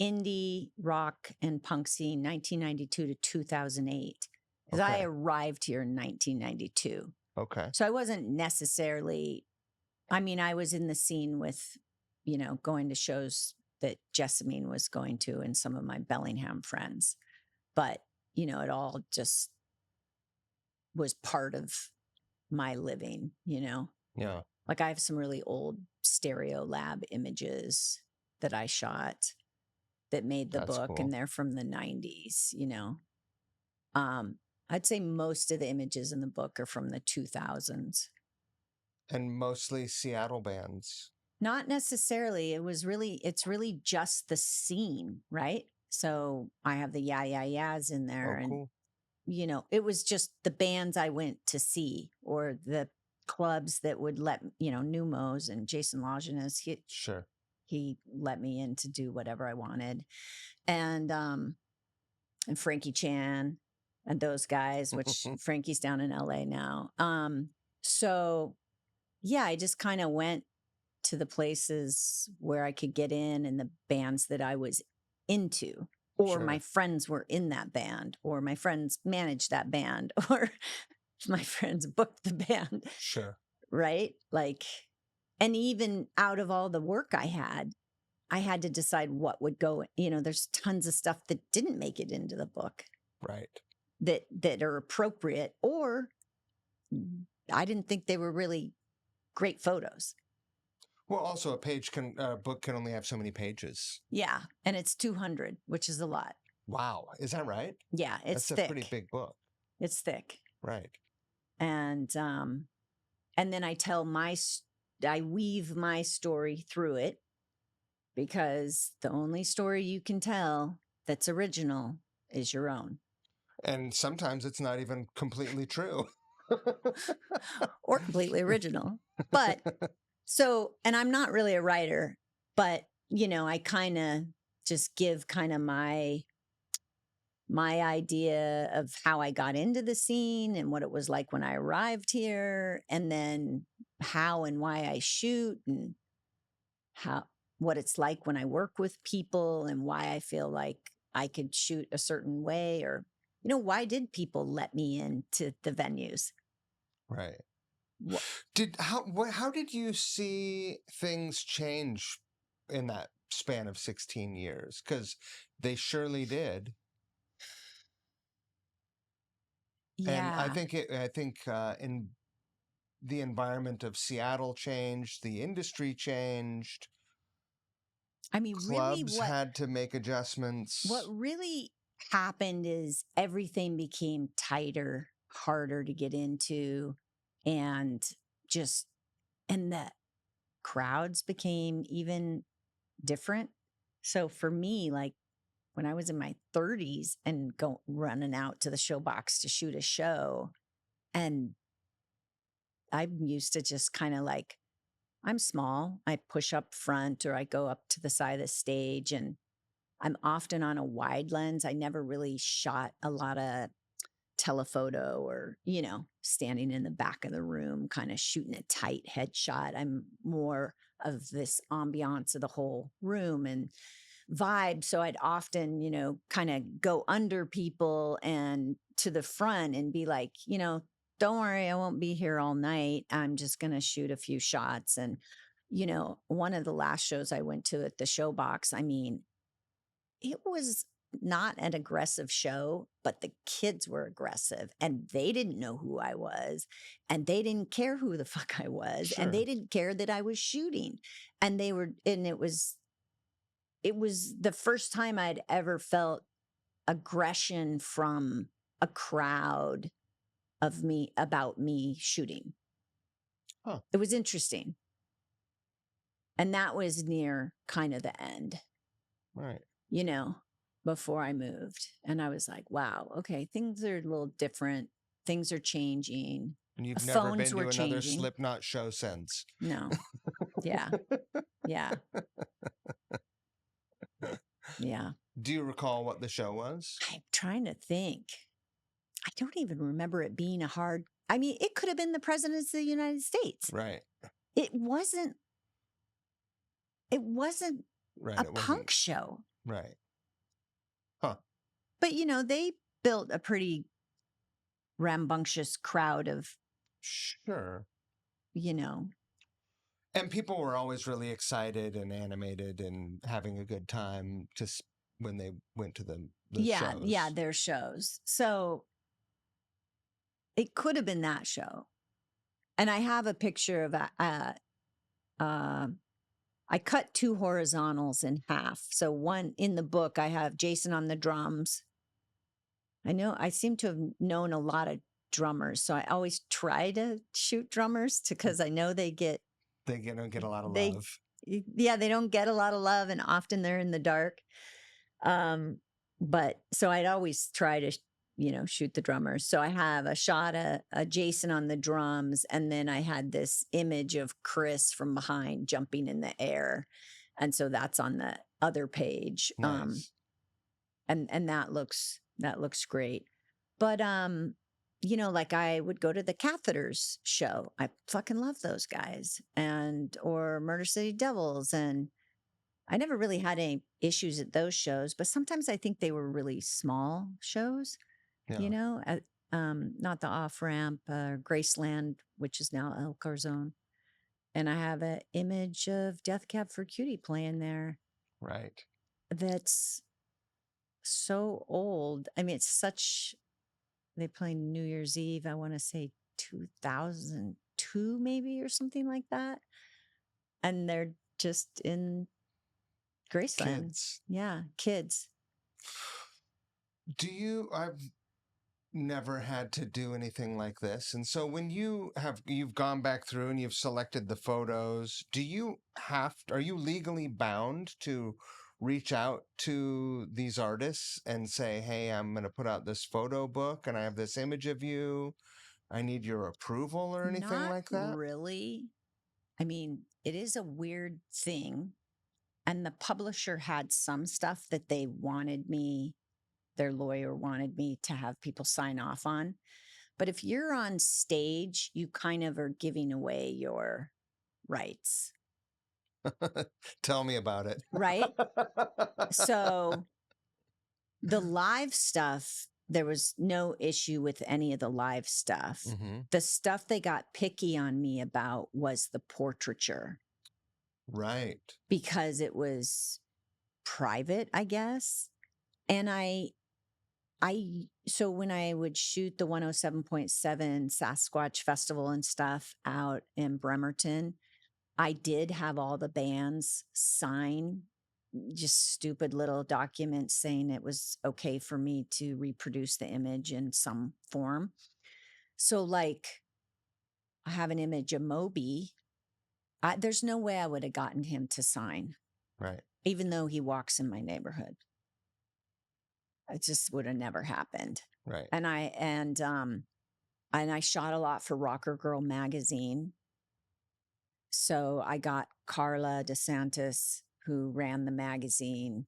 indie rock and punk scene, 1992 to 2008. Because I Okay. arrived here in 1992. Okay. So I wasn't necessarily, I mean, I was in the scene with, going to shows that Jessamine was going to and some of my Bellingham friends. But, it all just was part of my living, Yeah. Like I have some really old stereo lab images that I shot that made the That's book, cool. and they're from the 90s. I'd say most of the images in the book are from the 2000s. And mostly Seattle bands. Not necessarily. It's really just the scene, right? So I have the Yeah Yeah Yeahs in there, Oh, and cool. it was just the bands I went to see or the clubs that would let, Numos and Jason Lajeunesse, Sure. he let me in to do whatever I wanted. And Frankie Chan and those guys, which Frankie's down in LA now. So yeah, I just kind of went to the places where I could get in and the bands that I was into, or Sure. my friends were in that band, or my friends managed that band, or my friends booked the band. Sure. Right? Like, and even out of all the work I had to decide what would go, there's tons of stuff that didn't make it into the book Right. that are appropriate, or I didn't think they were really great photos. Well, also a book can only have so many pages. Yeah. And it's 200, which is a lot. Wow. Is that right? Yeah. It's That's thick. a pretty big book. It's thick. Right. And then I weave my story through it, because the only story you can tell that's original is your own. And sometimes it's not even completely true. Or completely original. But and I'm not really a writer, but I kind of just give kind of my idea of how I got into the scene and what it was like when I arrived here, and then how and why I shoot, and what it's like when I work with people, and why I feel like I could shoot a certain way, or why did people let me into the venues? Right. How did you see things change in that span of 16 years? Because they surely did. Yeah. And I think in the environment of Seattle changed, the industry changed. I mean, Clubs really, had to make adjustments. what really happened is everything became tighter, harder to get into, and the crowds became even different. So for me, like when I was in my 30s and running out to the showbox to shoot a show, and I'm used to just kind of like, I'm small, I push up front or I go up to the side of the stage, and I'm often on a wide lens. I never really shot a lot of telephoto or, standing in the back of the room, kind of shooting a tight headshot. I'm more of this ambiance of the whole room and vibe. So I'd often, kind of go under people and to the front and be like, don't worry, I won't be here all night. I'm just going to shoot a few shots. And, one of the last shows I went to at the Showbox, I mean, it was not an aggressive show, but the kids were aggressive and they didn't know who I was, and they didn't care who the fuck I was. Sure. And they didn't care that I was shooting, and it was the first time I'd ever felt aggression from a crowd about me shooting. Huh. It was interesting. And that was near kind of the end, Right. before I moved. And I was like, wow, okay, things are a little different. Things are changing. And you've The never phones been were to another changing. Slipknot show since. No. Yeah. Yeah. Yeah. Do you recall what the show was? I'm trying to think. I don't even remember it being it could have been the presidents of the United States. Right. It wasn't Right. a It wasn't. punk show. Right. Huh. But they built a pretty rambunctious crowd of, Sure. And people were always really excited and animated and having a good time just when they went to the shows. Yeah, their shows. So it could have been that show. And I have a picture of I cut 2 horizontals in half. So one in the book, I have Jason on the drums. I seem to have known a lot of drummers, so I always try to shoot drummers because I know they don't get a lot of love. Yeah, they don't get a lot of love, and often they're in the dark. But so I'd always try to shoot the drummers. So I have a shot of Jason on the drums, and then I had this image of Chris from behind jumping in the air, and so that's on the other page. Nice. And that looks great. But like I would go to the Catheters show. I fucking love those guys, or Murder City Devils, and I never really had any issues at those shows. But sometimes I think they were really small shows. Yeah. Not the Off Ramp, Graceland, which is now El Corazon. And I have an image of Death Cab for Cutie playing there. Right. That's so old. I mean, they play New Year's Eve, I want to say 2002 maybe, or something like that. And they're just in Graceland. Kids. Yeah, kids. I've never had to do anything like this. And so when you've gone back through and you've selected the photos, are you legally bound to reach out to these artists and say, hey, I'm going to put out this photo book and I have this image of you. I need your approval or anything like that? Not really. I mean, it is a weird thing. And the publisher had some stuff that their lawyer wanted me to have people sign off on. But if you're on stage, you kind of are giving away your rights. Tell me about it. Right? So the live stuff, there was no issue with any of the live stuff. Mm-hmm. The stuff they got picky on me about was the portraiture. Right. Because it was private, I guess. And so when I would shoot the 107.7 Sasquatch Festival and stuff out in Bremerton, I did have all the bands sign just stupid little documents saying it was okay for me to reproduce the image in some form. So like I have an image of Moby. There's no way I would have gotten him to sign. Right. Even though he walks in my neighborhood. It just would have never happened. Right. And I shot a lot for Rocker Girl magazine. So I got Carla DeSantis, who ran the magazine.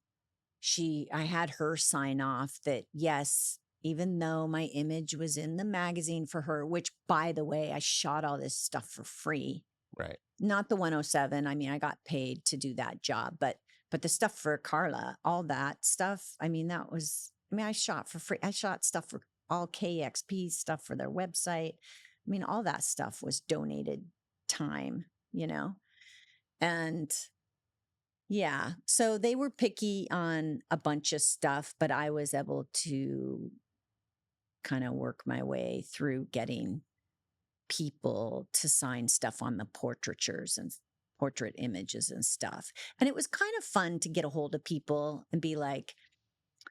I had her sign off that, yes, even though my image was in the magazine for her, which by the way, I shot all this stuff for free. Right. Not the 107. I mean, I got paid to do that job, but the stuff for Carla, all that stuff, I shot for free. I shot stuff for all KXP stuff for their website. I mean, all that stuff was donated time, and yeah, so they were picky on a bunch of stuff, but I was able to kind of work my way through getting people to sign stuff on the portraitures and portrait images and stuff. And it was kind of fun to get a hold of people and be like,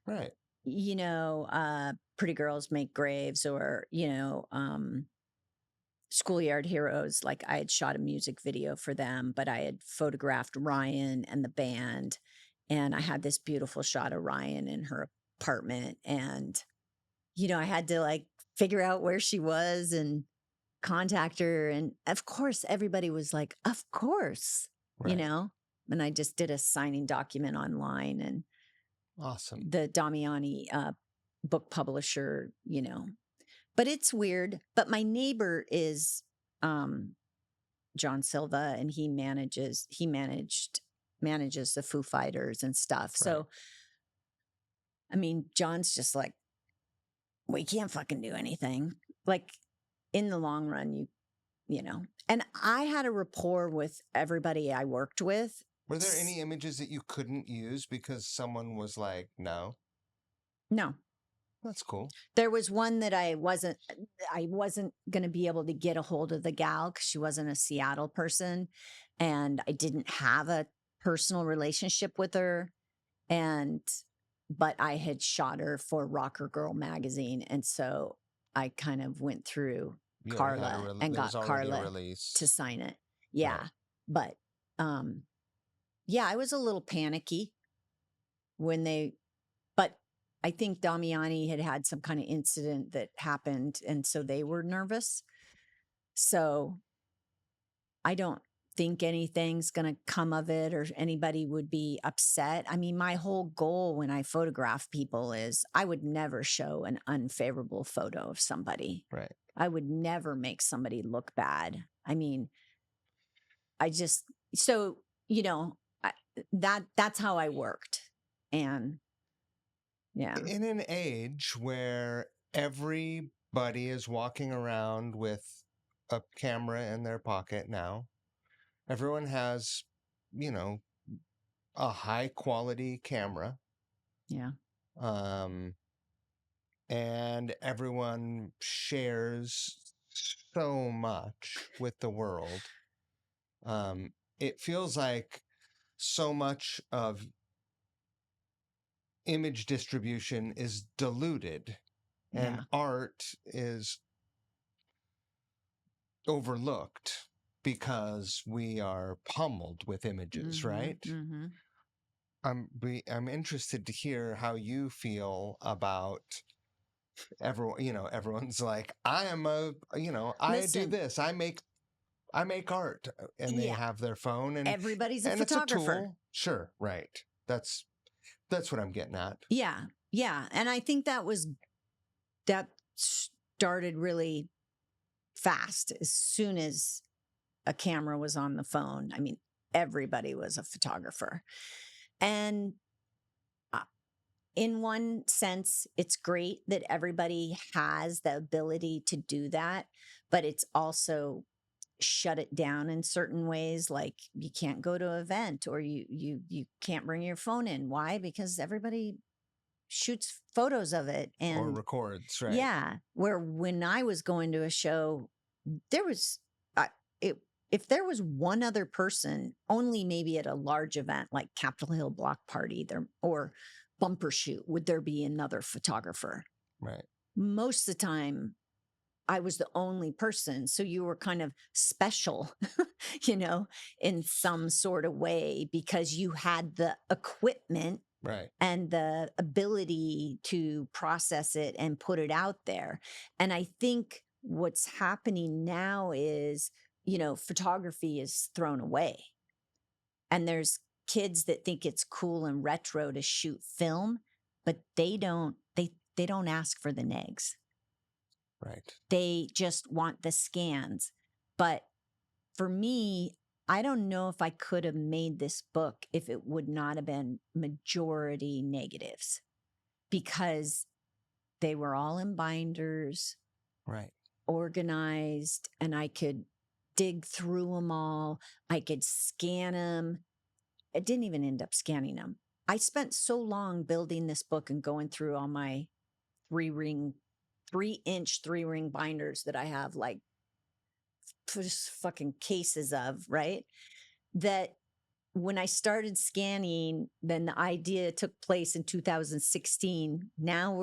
right, Pretty Girls Make Graves, or, Schoolyard Heroes. Like, I had shot a music video for them, but I had photographed Ryan and the band. And I had this beautiful shot of Ryan in her apartment. And, I had to like figure out where she was and contact her. And of course, everybody was like, of course, Right. And I just did a signing document online, and Awesome. the Damiani book publisher, but it's weird. But my neighbor is John Silva, and he manages the Foo Fighters and stuff. Right. So, I mean, John's just like, we can't fucking do anything. Like, in the long run, and I had a rapport with everybody I worked with. Were there any images that you couldn't use because someone was like, no? No. That's cool. There was one that I wasn't going to be able to get a hold of the gal because she wasn't a Seattle person, and I didn't have a personal relationship with her. But I had shot her for Rocker Girl magazine. And so I kind of went through Carla and got Carla to sign it. Yeah. Right. But, yeah, I was a little panicky but I think Damiani had some kind of incident that happened. And so they were nervous. So I don't think anything's going to come of it or anybody would be upset. I mean, my whole goal when I photograph people is I would never show an unfavorable photo of somebody. Right. I would never make somebody look bad. I mean, that's how I worked. And yeah. In an age where everybody is walking around with a camera in their pocket now, everyone has, a high quality camera. Yeah. And everyone shares so much with the world. It feels like so much of image distribution is diluted, and art is overlooked because we are pummeled with images, right? Mm-hmm. I'm interested to hear how you feel about everyone's like, I am do this, I make art, and they have their phone, and everybody's a photographer. It's a tool. Sure, right. That's what I'm getting at. Yeah. Yeah. And I think that started really fast as soon as a camera was on the phone. I mean, everybody was a photographer. And in one sense, it's great that everybody has the ability to do that, but it's also shut it down in certain ways. Like, you can't go to an event, or you can't bring your phone in. Why? Because everybody shoots photos of it or records, right? Yeah. Where when I was going to a show, there was if there was one other person, only maybe at a large event like Capitol Hill Block Party or Bumper Shoot, would there be another photographer. Right. Most of the time, I was the only person. So you were kind of special, in some sort of way, because you had the equipment, right, and the ability to process it and put it out there. And I think what's happening now is, photography is thrown away. And there's kids that think it's cool and retro to shoot film, but they don't ask for the negs. Right. They just want the scans. But for me, I don't know if I could have made this book if it would not have been majority negatives, because they were all in binders, right, organized, and I could dig through them all. I could scan them. I didn't even end up scanning them. I spent so long building this book and going through all my 3-inch 3-ring binders that I have like fucking cases of, right? That when I started scanning, then the idea took place in 2016. Now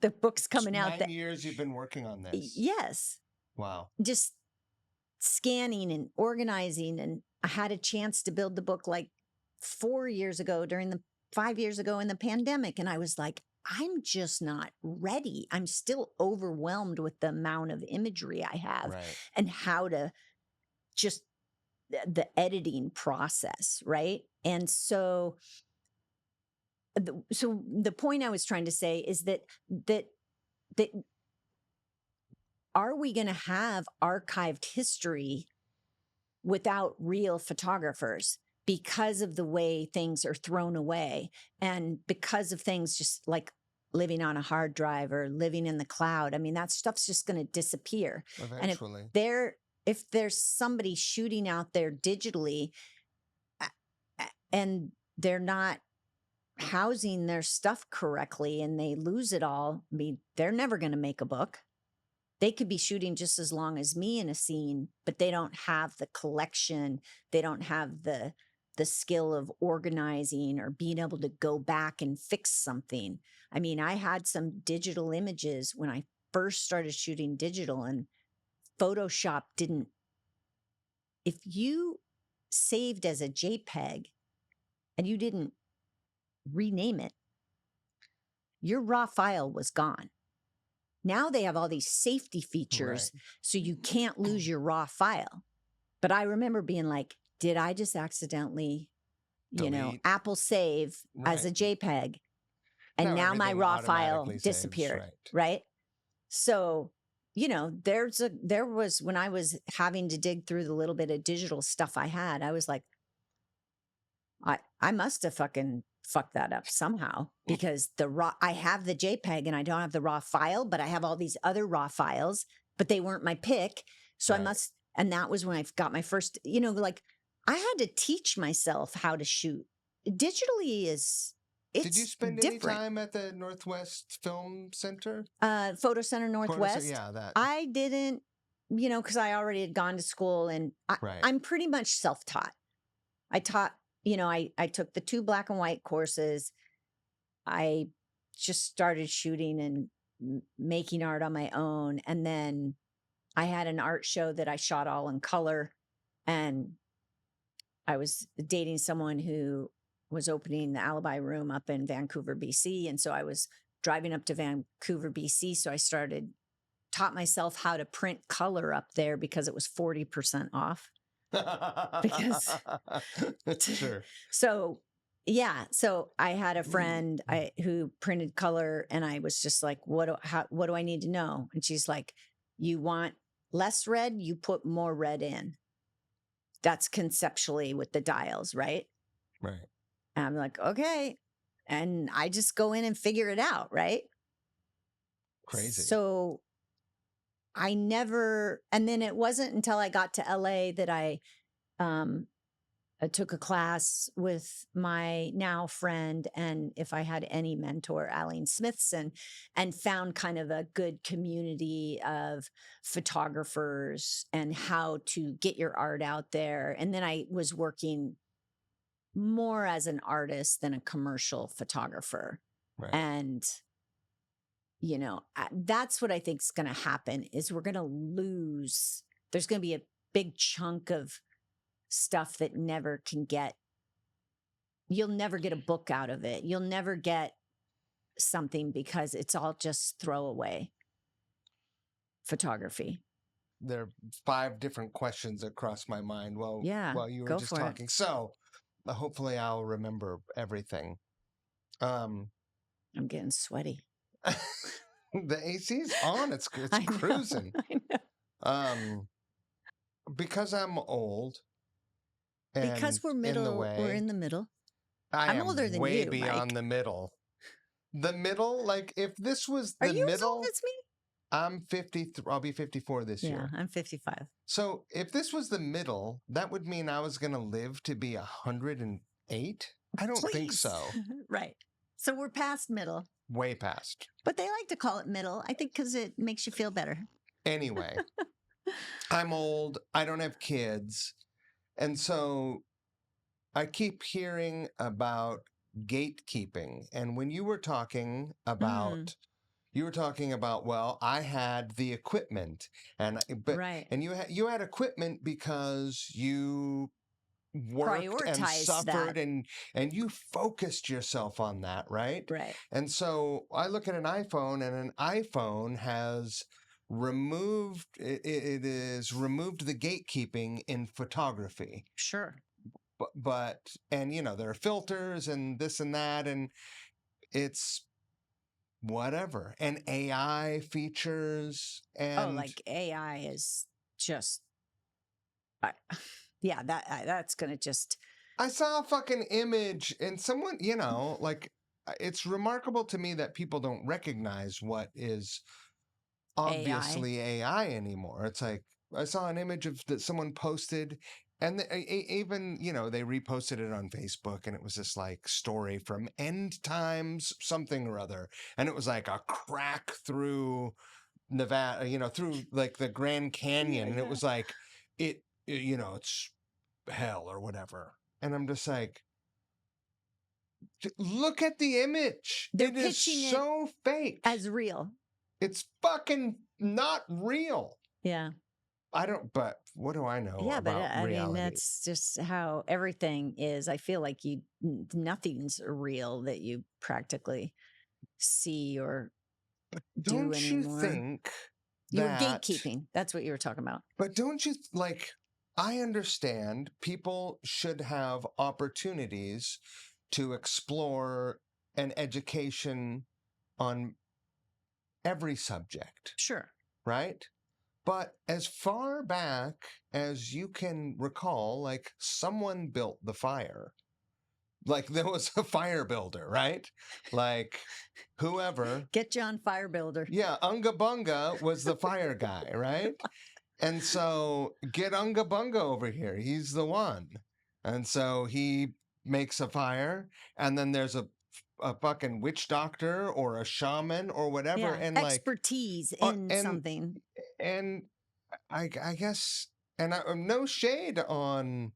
the book's coming out. 9 years you've been working on this. Yes. Wow. Just scanning and organizing. And I had a chance to build the book like 5 years ago in the pandemic. And I was like, I'm just not ready. I'm still overwhelmed with the amount of imagery I have and how to just the editing process, right? And so the point I was trying to say is that are we going to have archived history without real photographers because of the way things are thrown away and because of things just like living on a hard drive or living in the cloud? I mean, that stuff's just going to disappear. Eventually. And if there's somebody shooting out there digitally and they're not housing their stuff correctly and they lose it all, I mean, they're never going to make a book. They could be shooting just as long as me in a scene, but they don't have the collection. They don't have the skill of organizing or being able to go back and fix something. I mean, I had some digital images when I first started shooting digital, and Photoshop didn't. If you saved as a JPEG and you didn't rename it, your raw file was gone. Now they have all these safety features, so you can't lose your raw file. But I remember being like, did I just accidentally, Apple save as a JPEG? And now my raw file disappeared, right? So, there was, when I was having to dig through the little bit of digital stuff I had, I was like, I must have fucking fucked that up somehow, because I have the JPEG and I don't have the raw file, but I have all these other raw files, but they weren't my pick. So and that was when I got my first, I had to teach myself how to shoot. Digitally it's Did you spend different. any time at the Northwest Film Center? Photo Center Northwest? Yeah, that. I didn't, because I already had gone to school, and I'm pretty much self-taught. I taught, I took the 2 black and white courses. I just started shooting and making art on my own. And then I had an art show that I shot all in color. And I was dating someone who was opening the Alibi Room up in Vancouver, BC. And so I was driving up to Vancouver, BC. So I taught myself how to print color up there because it was 40% off. Because sure. So I had a friend who printed color, and I was just like, what do I need to know? And she's like, you want less red, you put more red in. That's conceptually with the dials, right? Right. And I'm like, okay. And I just go in and figure it out, right? Crazy. So and then it wasn't until I got to LA that I took a class with my now friend, and if I had any mentor, Aline Smithson, and found kind of a good community of photographers and how to get your art out there. And then I was working more as an artist than a commercial photographer. Right. And that's what I think is going to happen, is we're going to lose. There's going to be a big chunk of stuff that you'll never get a book out of it. You'll never get something because it's all just throwaway photography. There are 5 different questions that crossed my mind while you were just talking. So hopefully I'll remember everything. I'm getting sweaty. The AC's on. It's cruising. I know. Because I'm old. And because we're middle. We're in the middle. I'm older than you. Way beyond the middle. The middle, like if this was the middle. Are you as old as me? I'm 53. I'll be 54 this year. Yeah, I'm 55. So if this was the middle, that would mean I was going to live to be 108. I don't think so. Right. So we're past middle. Way past. But they like to call it middle, I think, because it makes you feel better. Anyway, I'm old. I don't have kids. And so I keep hearing about gatekeeping. And when you were talking Mm, about, well, I had the equipment, right. and you had equipment because you worked and Prioritize suffered, that. and you focused yourself on that, right? Right. And so I look at an iPhone, and an iPhone has it is removed the gatekeeping in photography. Sure. But and there are filters and this and that, and it's whatever, and AI features, Oh, and like AI is just, I, yeah, that's going to just I saw a fucking image, and someone, like, it's remarkable to me that people don't recognize what is AI. obviously AI anymore. It's like I saw an image of that someone posted, and even they reposted it on Facebook, and it was this like story from End Times something or other, and it was like a crack through Nevada, through like the Grand Yeah, Canyon, and it yeah. was like it's hell or whatever, and I'm just like, look at the image. They're It is pitching it so fake. as real. It's fucking not real. Yeah. But what do I know Yeah, but about I mean, reality? that's just how everything is. I feel like nothing's real that you practically see or do Don't you anymore. think You were that, gatekeeping. That's what you were talking about. but don't you like, I understand people should have opportunities to explore an education on every subject, Sure. right? But as far back as you can recall, like someone built the fire. Like there was a fire builder, right? Like whoever. Get John Fire Builder. Yeah, Unga Bunga was the fire guy, right? And so get Unga Bunga over here. He's the one. And so he makes a fire, and then there's a fucking witch doctor or a shaman or whatever, Yeah. and like Expertise in and something. and I guess, and no shade on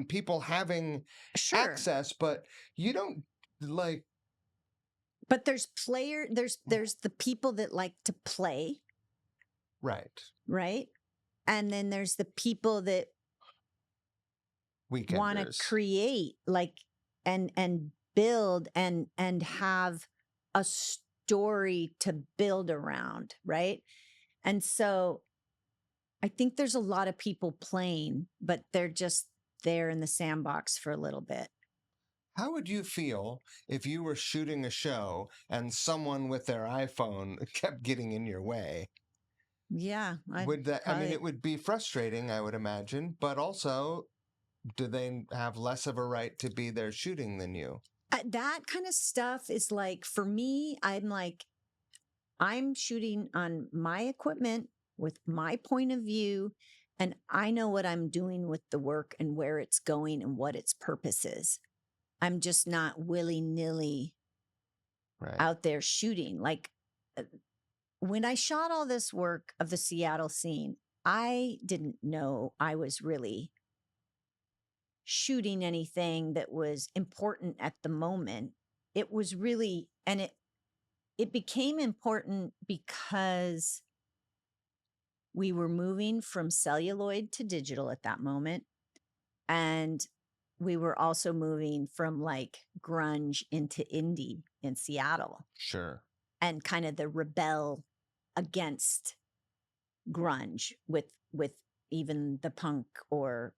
people having Sure. access, but you don't like, But there's the people that like to play, right, right? And then there's the people that want to weekenders. create, like, and build and have a story to build around, right? And so I think there's a lot of people playing, but they're just there in the sandbox for a little bit. How would you feel if you were shooting a show and someone with their iPhone kept getting in your way? Yeah, I Would that, I mean, probably it would be frustrating, I would imagine, but also, do they have less of a right to be there shooting than you? that kind of stuff is like, for me, I'm like, I'm shooting on my equipment with my point of view, and I know what I'm doing with the work and where it's going and what its purpose is. I'm just not willy-nilly Right. out there shooting. Like, when I shot all this work of the Seattle scene, I didn't know I was really shooting anything that was important at the moment. It was really, and it became important because we were moving from celluloid to digital at that moment. And we were also moving from like grunge into indie in Seattle, Sure. and kind of the rebel against grunge with even the punk or,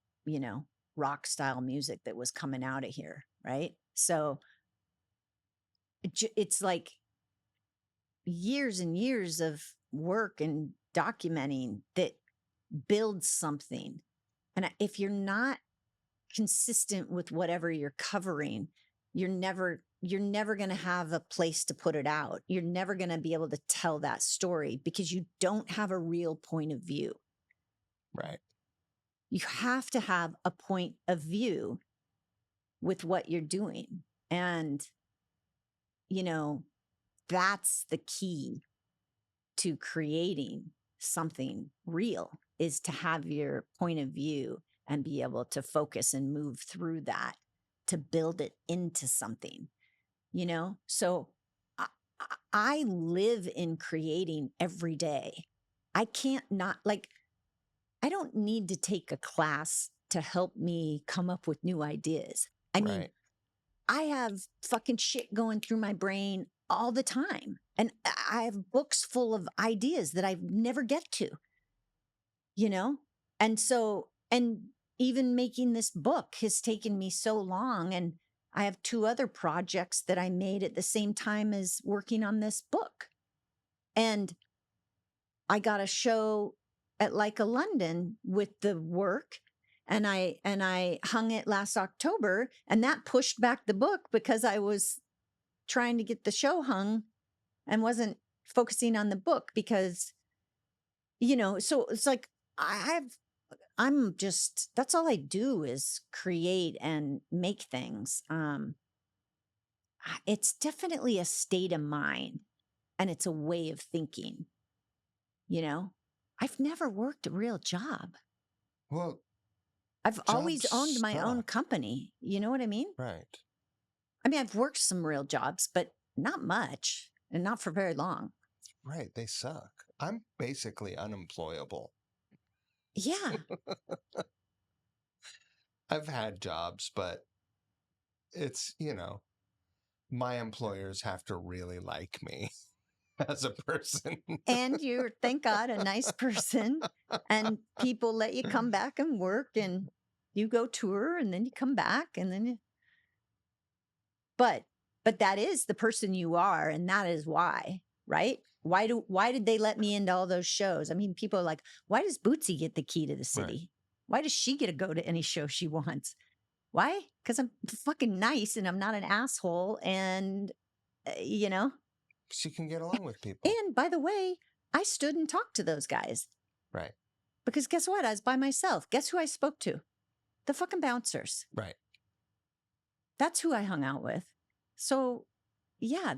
rock style music that was coming out of here, right? So it's like years and years of work and documenting that builds something. And if you're not consistent with whatever you're covering, you're never going to have a place to put it out. You're never going to be able to tell that story because you don't have a real point of view. Right. You have to have a point of view with what you're doing. And, that's the key to creating something real, is to have your point of view and be able to focus and move through that to build it into something, you know? So I, I live in creating every day. I can't not like, I don't need to take a class to help me come up with new ideas. I mean, Right. I have fucking shit going through my brain all the time. And I have books full of ideas that I never get to, you know? And so, and even making this book has taken me so long. And I have 2 other projects that I made at the same time as working on this book. And I got a show at Leica London with the work, and I hung it last October, and that pushed back the book because I was trying to get the show hung and wasn't focusing on the book because, you know, so it's like I'm just, that's all I do is create and make things. It's definitely a state of mind, and it's a way of thinking, you know? I've never worked a real job. Well, I've always owned jobs my own suck. company. You know what I mean? Right. I mean, I've worked some real jobs, but not much and not for very long. Right. They suck. I'm basically unemployable. Yeah. I've had jobs, but it's, my employers have to really like me as a person. And you're, thank God, a nice person, and people let you come back and work, and you go tour, and then you come back, and then you... but that is the person you are, and that is why, right? Why did they let me into all those shows? I mean, people are like, why does Bootsy get the key to the city? Right. Why does she get to go to any show she wants? Why? Because I'm fucking nice and I'm not an asshole, and you know. She can get along with people. And by the way, I stood and talked to those guys. Right. Because guess what? I was by myself. Guess who I spoke to? The fucking bouncers. Right. That's who I hung out with. So, yeah.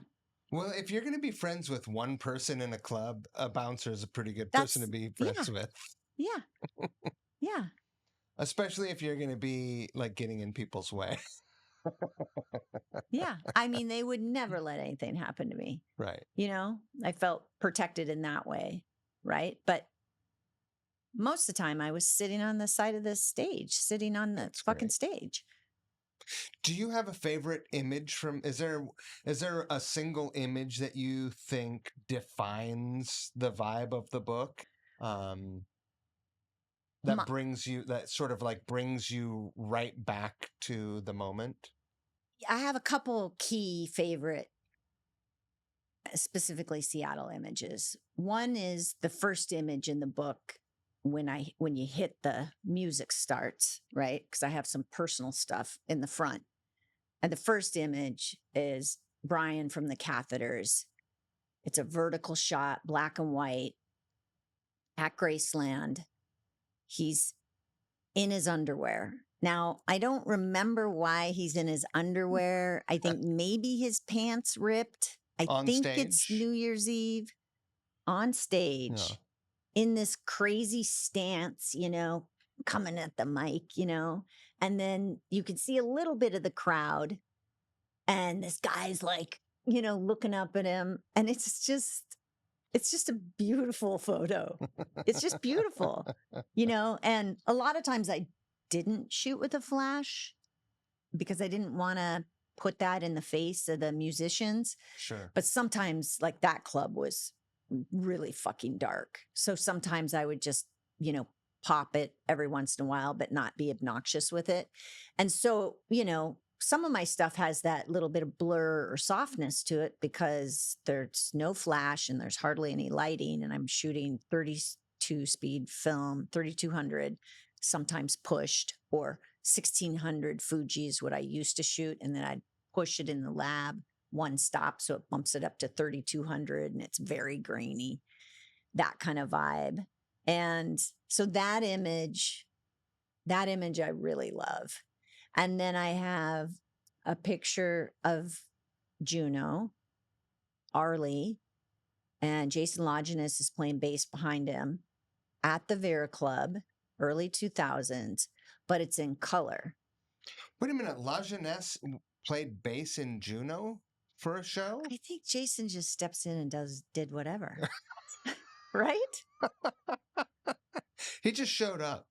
Well, if you're going to be friends with one person in a club, a bouncer is a pretty good person to be friends with. Yeah. Yeah. Especially if you're going to be like getting in people's way. Yeah. I mean, they would never let anything happen to me. Right. You know, I felt protected in that way. Right. But most of the time I was sitting on the side of the stage, sitting on the That's fucking great. stage. Do you have a favorite image from, is there a single image that you think defines the vibe of the book? That brings you right back to the moment? I have a couple key favorite, specifically Seattle images. One is the first image in the book when you hit the music starts, right? Because I have some personal stuff in the front. And the first image is Brian from the Catheters. It's a vertical shot, black and white, at Graceland. He's in his underwear. Now, I don't remember why he's in his underwear. I think maybe his pants ripped. I think it's New Year's Eve on stage. Yeah. In this crazy stance, you know, coming at the mic, you know, and then you can see a little bit of the crowd, and this guy's like, you know, looking up at him, and it's just a beautiful photo. It's just beautiful, you know, and a lot of times I didn't shoot with a flash because I didn't want to put that in the face of the musicians. Sure. But sometimes, like, that club was really fucking dark. So sometimes I would just, you know, pop it every once in a while, but not be obnoxious with it. And so, you know, some of my stuff has that little bit of blur or softness to it because there's no flash and there's hardly any lighting. And I'm shooting 32 speed film, 3200, sometimes pushed, or 1600 Fuji is what I used to shoot. And then I'd push it in the lab one stop, so it bumps it up to 3200, and it's very grainy, that kind of vibe. And so that image I really love. And then I have a picture of Juno, Arlie, and Jason Longinus is playing bass behind him at the Vera Club, early 2000s. but it's in color. Wait a minute. La Jeunesse played bass in Juno for a show? I think Jason just steps in and did whatever. Right? He just showed up.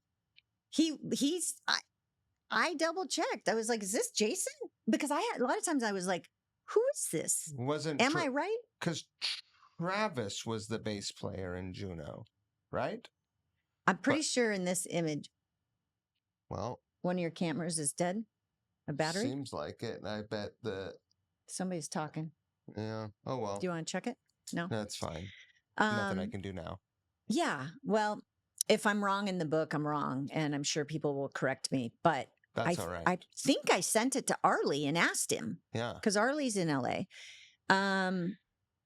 I double checked. I was like, is this Jason? Because a lot of times I was like, who is this? Am I right? Because Travis was the bass player in Juno, right? I'm pretty sure in this image, well, one of your cameras is dead. A battery? Seems like it. And I bet somebody's talking. Yeah. Oh, well. Do you want to check it? No? That's fine. Nothing I can do now. Yeah. Well, if I'm wrong in the book, I'm wrong. And I'm sure people will correct me. But that's all right. I think I sent it to Arlie and asked him. Yeah. Because Arlie's in LA.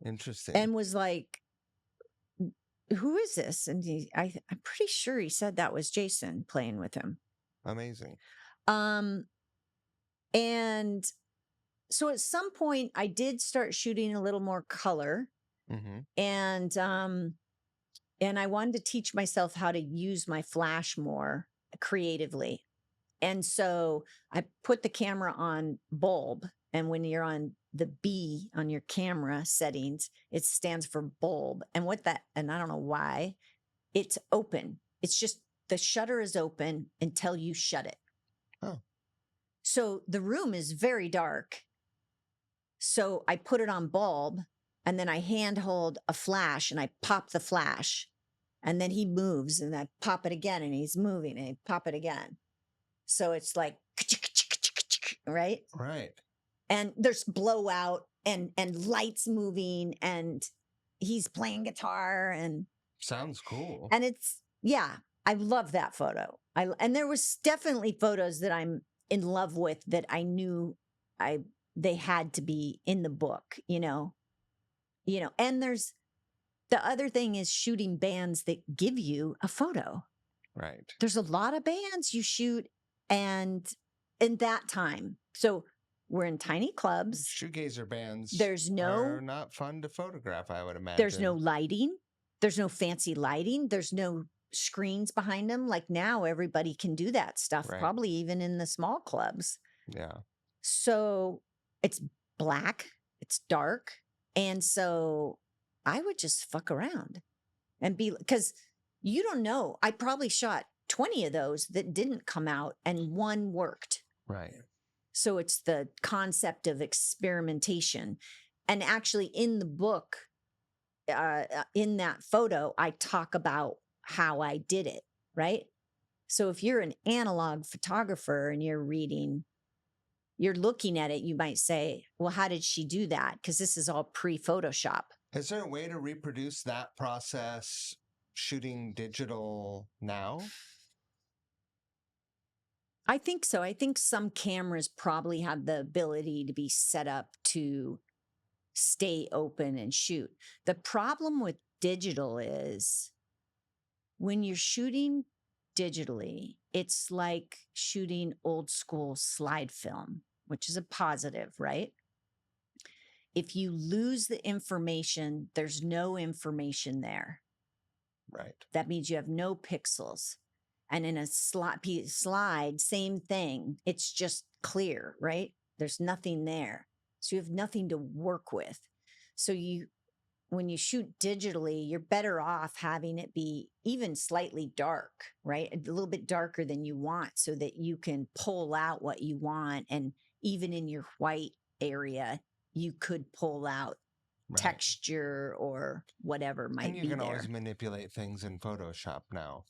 Interesting. And was like, who is this? And I'm pretty sure he said that was Jason playing with him. Amazing. And so at some point I did start shooting a little more color. Mm-hmm. And I wanted to teach myself how to use my flash more creatively. And so I put the camera on bulb. And when you're on the B on your camera settings, it stands for bulb. And I don't know why, it's open. It's just the shutter is open until you shut it. Oh. So the room is very dark. So I put it on bulb and then I handhold a flash and I pop the flash and then he moves and I pop it again and he's moving and I pop it again. So it's like, right? Right. And there's blowout and lights moving and he's playing guitar and sounds cool. And I love that photo. And there was definitely photos that I'm in love with that I knew they had to be in the book, and there's the other thing is shooting bands that give you a photo. Right. There's a lot of bands you shoot and in that time. So we're in tiny clubs. Shoegazer bands are not fun to photograph, I would imagine. There's no lighting. There's no fancy lighting. There's no screens behind them. Like now everybody can do that stuff, right. Probably even in the small clubs. Yeah. So it's black, it's dark. And so I would just fuck around and because you don't know, I probably shot 20 of those that didn't come out and one worked. Right. So it's the concept of experimentation. And actually in the book, in that photo, I talk about how I did it, right? So if you're an analog photographer and you're looking at it, you might say, well, how did she do that? Because this is all pre-Photoshop. Is there a way to reproduce that process shooting digital now? I think so. I think some cameras probably have the ability to be set up to stay open and shoot. The problem with digital is when you're shooting digitally, it's like shooting old school slide film, which is a positive, right? If you lose the information, there's no information there. Right. That means you have no pixels. And in a slide, same thing. It's just clear, right? There's nothing there. So you have nothing to work with. So when you shoot digitally, you're better off having it be even slightly dark, right? A little bit darker than you want so that you can pull out what you want. And even in your white area, you could pull out texture or whatever might be there. And you can always manipulate things in Photoshop now.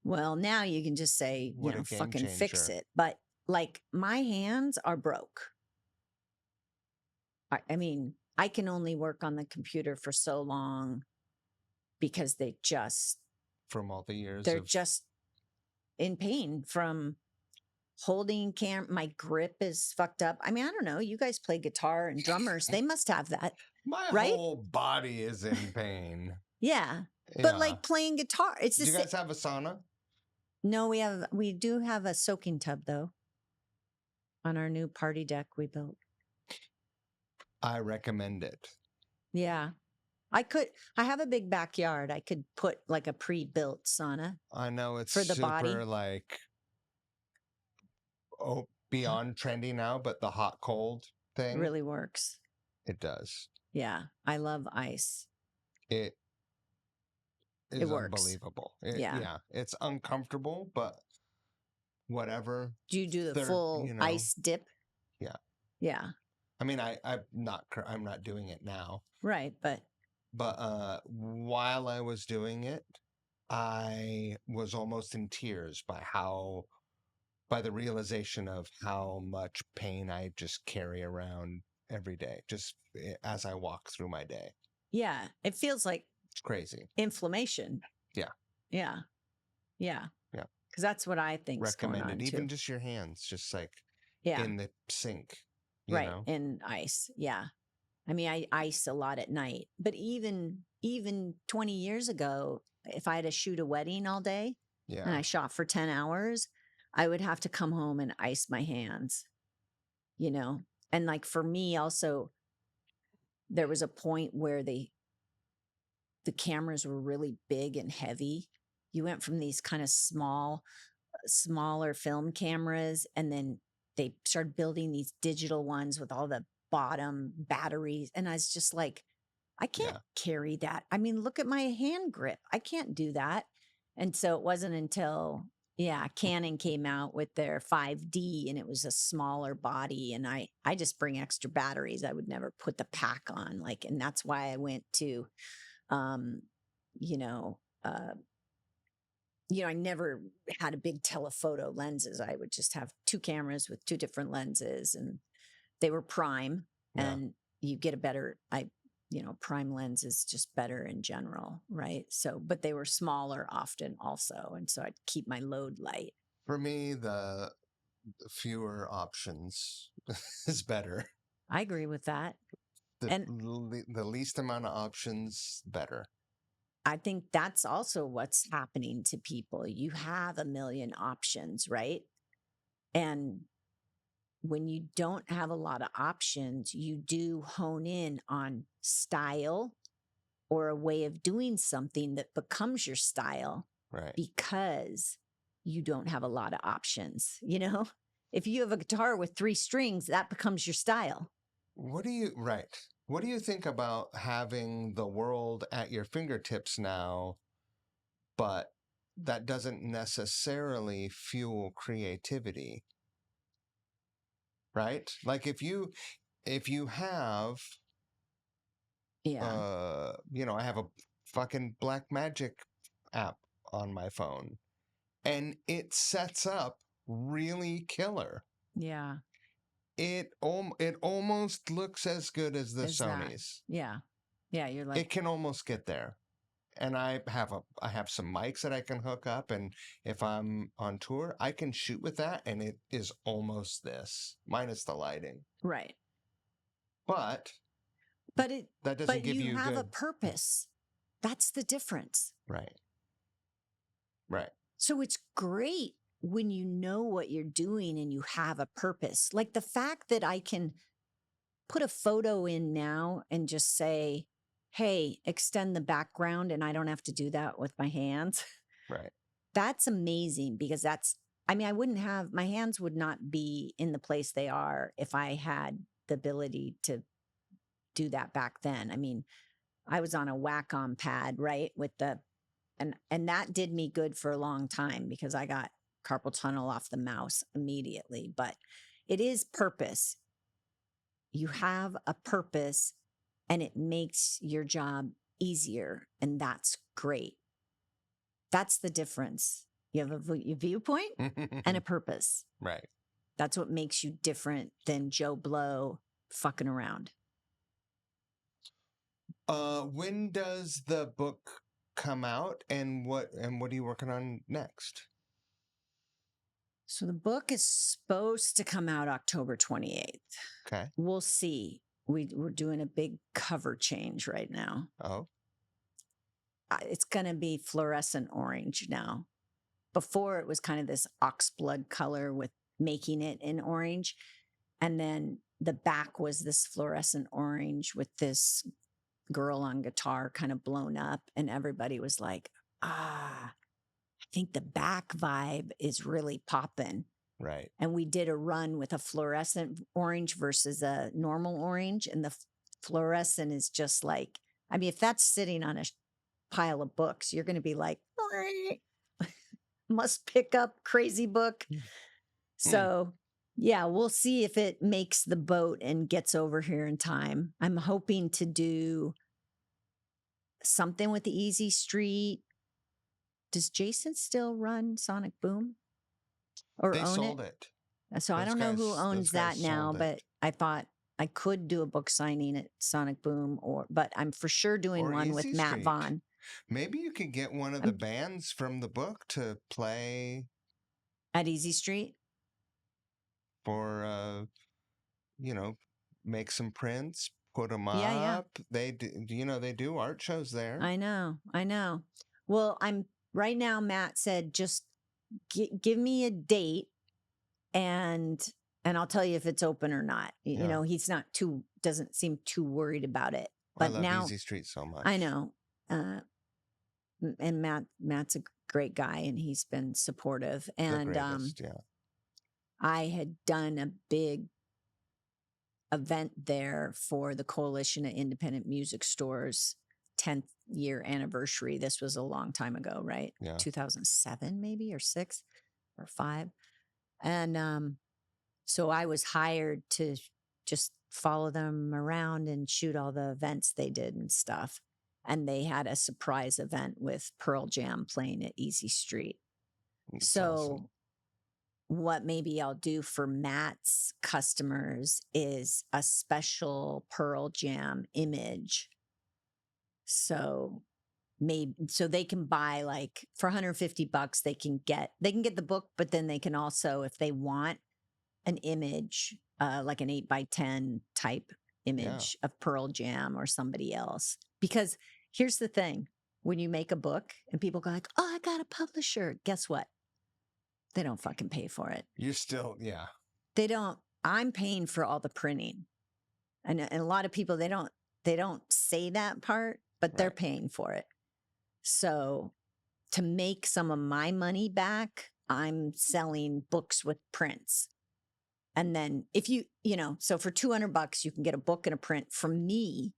Well, now you can just say, fucking fix it. But like my hands are broke. I mean, I can only work on the computer for so long because from all the years, they're just in pain from holding my grip is fucked up. I mean, I don't know. You guys play guitar and drummers. They must have that. My whole body is in pain. Yeah. But like playing guitar, it's do you guys have a sauna? No, we do have a soaking tub though on our new party deck we built. I recommend it. Yeah. I have a big backyard. I could put like a pre-built sauna. I know it's for the super body. Like beyond trendy now, but the hot cold thing really works. it does. Yeah. I love ice. It It is works. unbelievable. Yeah. It's uncomfortable, but whatever. Do you do the full ice dip? Yeah. Yeah. I mean, I'm not doing it now. Right, but while I was doing it, I was almost in tears by the realization of how much pain I just carry around every day, just as I walk through my day. yeah, it feels like It's crazy. inflammation. Yeah. Yeah. Yeah. Yeah. Because that's what I think is going on Recommended. Even too. just your hands, just like Yeah. in the sink. You Right. know? In ice. Yeah. I mean, I ice a lot at night, but even 20 years ago, if I had to shoot a wedding all day and Yeah. I shot for 10 hours, I would have to come home and ice my hands, you know? And like for me also, there was a point where the cameras were really big and heavy. You went from these kind of smaller film cameras, and then they started building these digital ones with all the bottom batteries. And I was just like, I can't carry that. I mean, look at my hand grip. I can't do that. And so it wasn't until, Canon came out with their 5D, and it was a smaller body. And I just bring extra batteries. I would never put the pack on, and that's why I went to, you know, I never had a big telephoto lenses. I would just have two cameras with two different lenses, and they were prime. Yeah. And you get a better, prime lens is just better in general, right? So, but they were smaller often also, and so I'd keep my load light. For me, the fewer options is better. I agree with that. The least amount of options, better. I think that's also what's happening to people. You have a million options, right? And when you don't have a lot of options, you do hone in on style or a way of doing something that becomes your style, right? Because you don't have a lot of options. If you have a guitar with 3 strings, that becomes your style. What do you think about having the world at your fingertips now, but that doesn't necessarily fuel creativity? Right? Like if you have I have a fucking Black Magic app on my phone, and it sets up really killer. Yeah. It almost looks as good as the Sony's. Yeah. Yeah, you're like, it can almost get there. And I have some mics that I can hook up, and if I'm on tour, I can shoot with that, and it is almost this, minus the lighting. Right. But that doesn't give you have a purpose. That's the difference. Right. So it's great when you know what you're doing and you have a purpose. Like the fact that I can put a photo in now and just say, hey, extend the background, and I don't have to do that with my hands. Right. That's amazing, because my hands would not be in the place they are if I had the ability to do that back then. I mean, I was on a Wacom pad, right? And that did me good for a long time, because I got carpal tunnel off the mouse immediately. But it is purpose. You have a purpose, and it makes your job easier. And that's great. That's the difference. You have a viewpoint and a purpose. Right. That's what makes you different than Joe Blow fucking around. When does the book come out, and what are you working on next? So the book is supposed to come out October 28th. Okay. We'll see. We're doing a big cover change right now. Oh. It's going to be fluorescent orange now. Before it was kind of this oxblood color with making it in orange. And then the back was this fluorescent orange with this girl on guitar kind of blown up. And everybody was like, I think the back vibe is really popping. Right. And we did a run with a fluorescent orange versus a normal orange. And the fluorescent is just like, I mean, if that's sitting on a pile of books, you're going to be like, must pick up crazy book. So, yeah, we'll see if it makes the boat and gets over here in time. I'm hoping to do something with the Easy Street. Does Jason still run Sonic Boom or They own it? sold it. So I Those don't know who guys owns that now, sold it. but I thought I could do a book signing at Sonic Boom, but I'm for sure doing Or one with Easy Matt Street. Vaughn. Maybe you could get one of the bands from the book to play At Easy Street. For make some prints, put them Yeah. up. They do, they do art shows there. I know. Well, I'm right now. Matt said, just give me a date and I'll tell you if it's open or not. You know, he's doesn't seem too worried about it. But I love now Easy Street so much. I know. And Matt's a great guy and he's been supportive. And the greatest, yeah. I had done a big event there for the Coalition of Independent Music Stores 10th year anniversary. This was a long time ago, right? Yeah. 2007 maybe, or 6 or 5. And so I was hired to just follow them around and shoot all the events they did and stuff. And they had a surprise event with Pearl Jam playing at Easy Street. That's so awesome. What maybe I'll do for Matt's customers is a special Pearl Jam image. So they can buy, like, for $150, they can get the book, but then they can also, if they want an image, like an 8x10 type image of Pearl Jam or somebody else. Because here's the thing, when you make a book and people go like, oh, I got a publisher, guess what? They don't fucking pay for it. You're still, yeah. They don't. I'm paying for all the printing. And a lot of people, they don't say that part, but they're paying for it. So to make some of my money back, I'm selling books with prints. And then if so for $200, you can get a book and a print from me.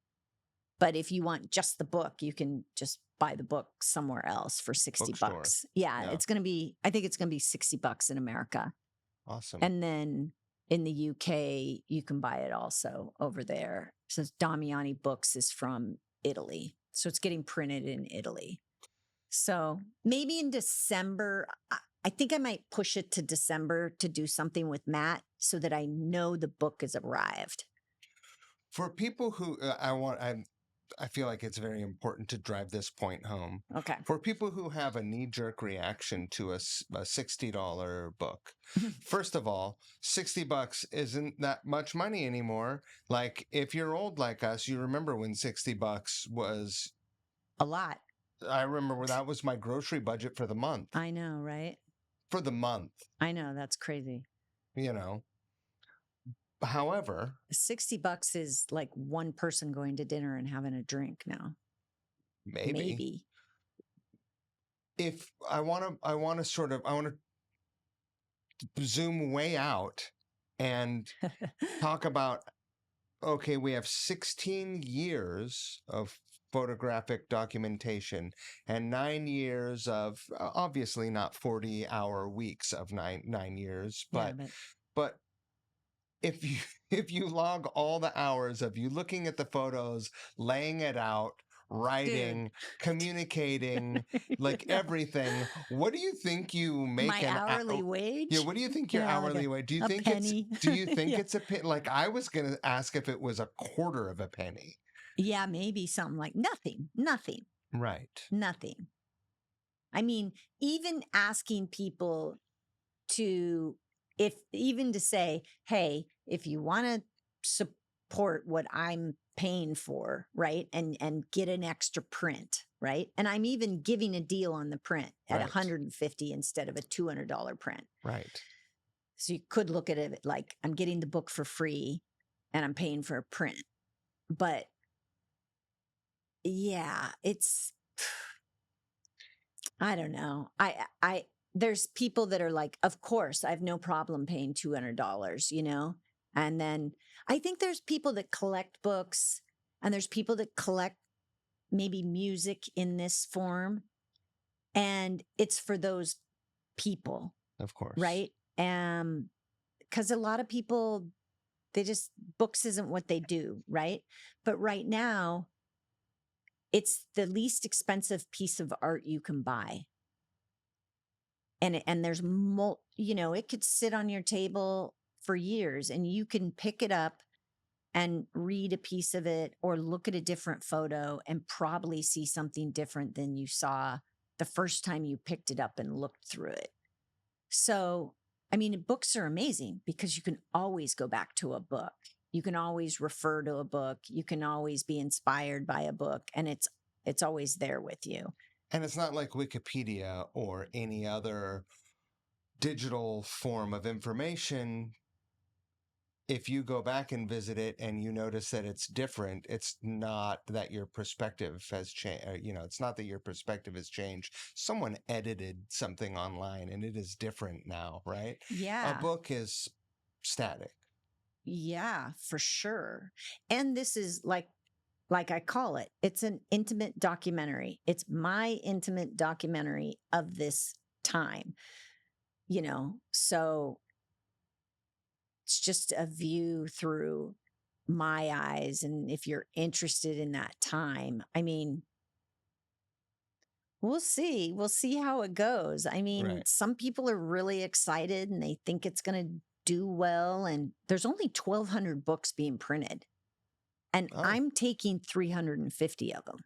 But if you want just the book, you can just buy the book somewhere else for $60. Yeah, it's going to be, I think it's going to be $60 in America. Awesome. And then in the UK, you can buy it also over there. So Damiani Books is from Italy. So it's getting printed in Italy. So maybe in December, I think I might push it to December to do something with Matt so that I know the book has arrived. For people who I feel like it's very important to drive this point home. Okay. For people who have a knee-jerk reaction to a $60 book, first of all, $60 isn't that much money anymore. Like, if you're old like us, you remember when $60 was a lot. I remember that was my grocery budget for the month. I know, right? For the month. I know, that's crazy. However, $60 is like one person going to dinner and having a drink now. Maybe. If I want to zoom way out and talk about, okay, we have 16 years of photographic documentation and 9 years of, obviously not 40-hour weeks of nine years, but if you log all the hours of you looking at the photos, laying it out, writing, communicating, like everything, what do you think you make? My hourly wage? Yeah, what do you think your hourly wage? Do you think penny. It's a penny? Like, I was going to ask if it was a quarter of a penny. Yeah, maybe something like nothing. Right. Nothing. I mean, even asking people to say, hey, if you want to support what I'm paying for, right, and get an extra print, right, and I'm even giving a deal on the print at $150 instead of a $200 print, right. So you could look at it like, I'm getting the book for free and I'm paying for a print. But yeah, it's, I don't know. there's people that are like, of course, I have no problem paying $200, you know? And then I think there's people that collect books and there's people that collect maybe music in this form. And it's for those people, Of course. right? Because a lot of people, they just, books isn't what they do, right? But right now, it's the least expensive piece of art you can buy. And there's you know, it could sit on your table for years and you can pick it up and read a piece of it or look at a different photo and probably see something different than you saw the first time you picked it up and looked through it. So, I mean, books are amazing because you can always go back to a book. You can always refer to a book. You can always be inspired by a book, and it's always there with you. And it's not like Wikipedia or any other digital form of information. If you go back and visit it and you notice that it's different, it's not that your perspective has changed. You know, it's not that your perspective has changed. Someone edited something online and it is different now, right? A Yeah. book is static. Yeah, for sure. And this is like I call it, it's an intimate documentary. It's my intimate documentary of this time, you know. So it's just a view through my eyes. And if you're interested in that time, I mean, we'll see. We'll see how it goes. I mean, Right. some people are really excited and they think it's going to do well. And there's only 1,200 books being printed. And Oh, I'm taking 350 of them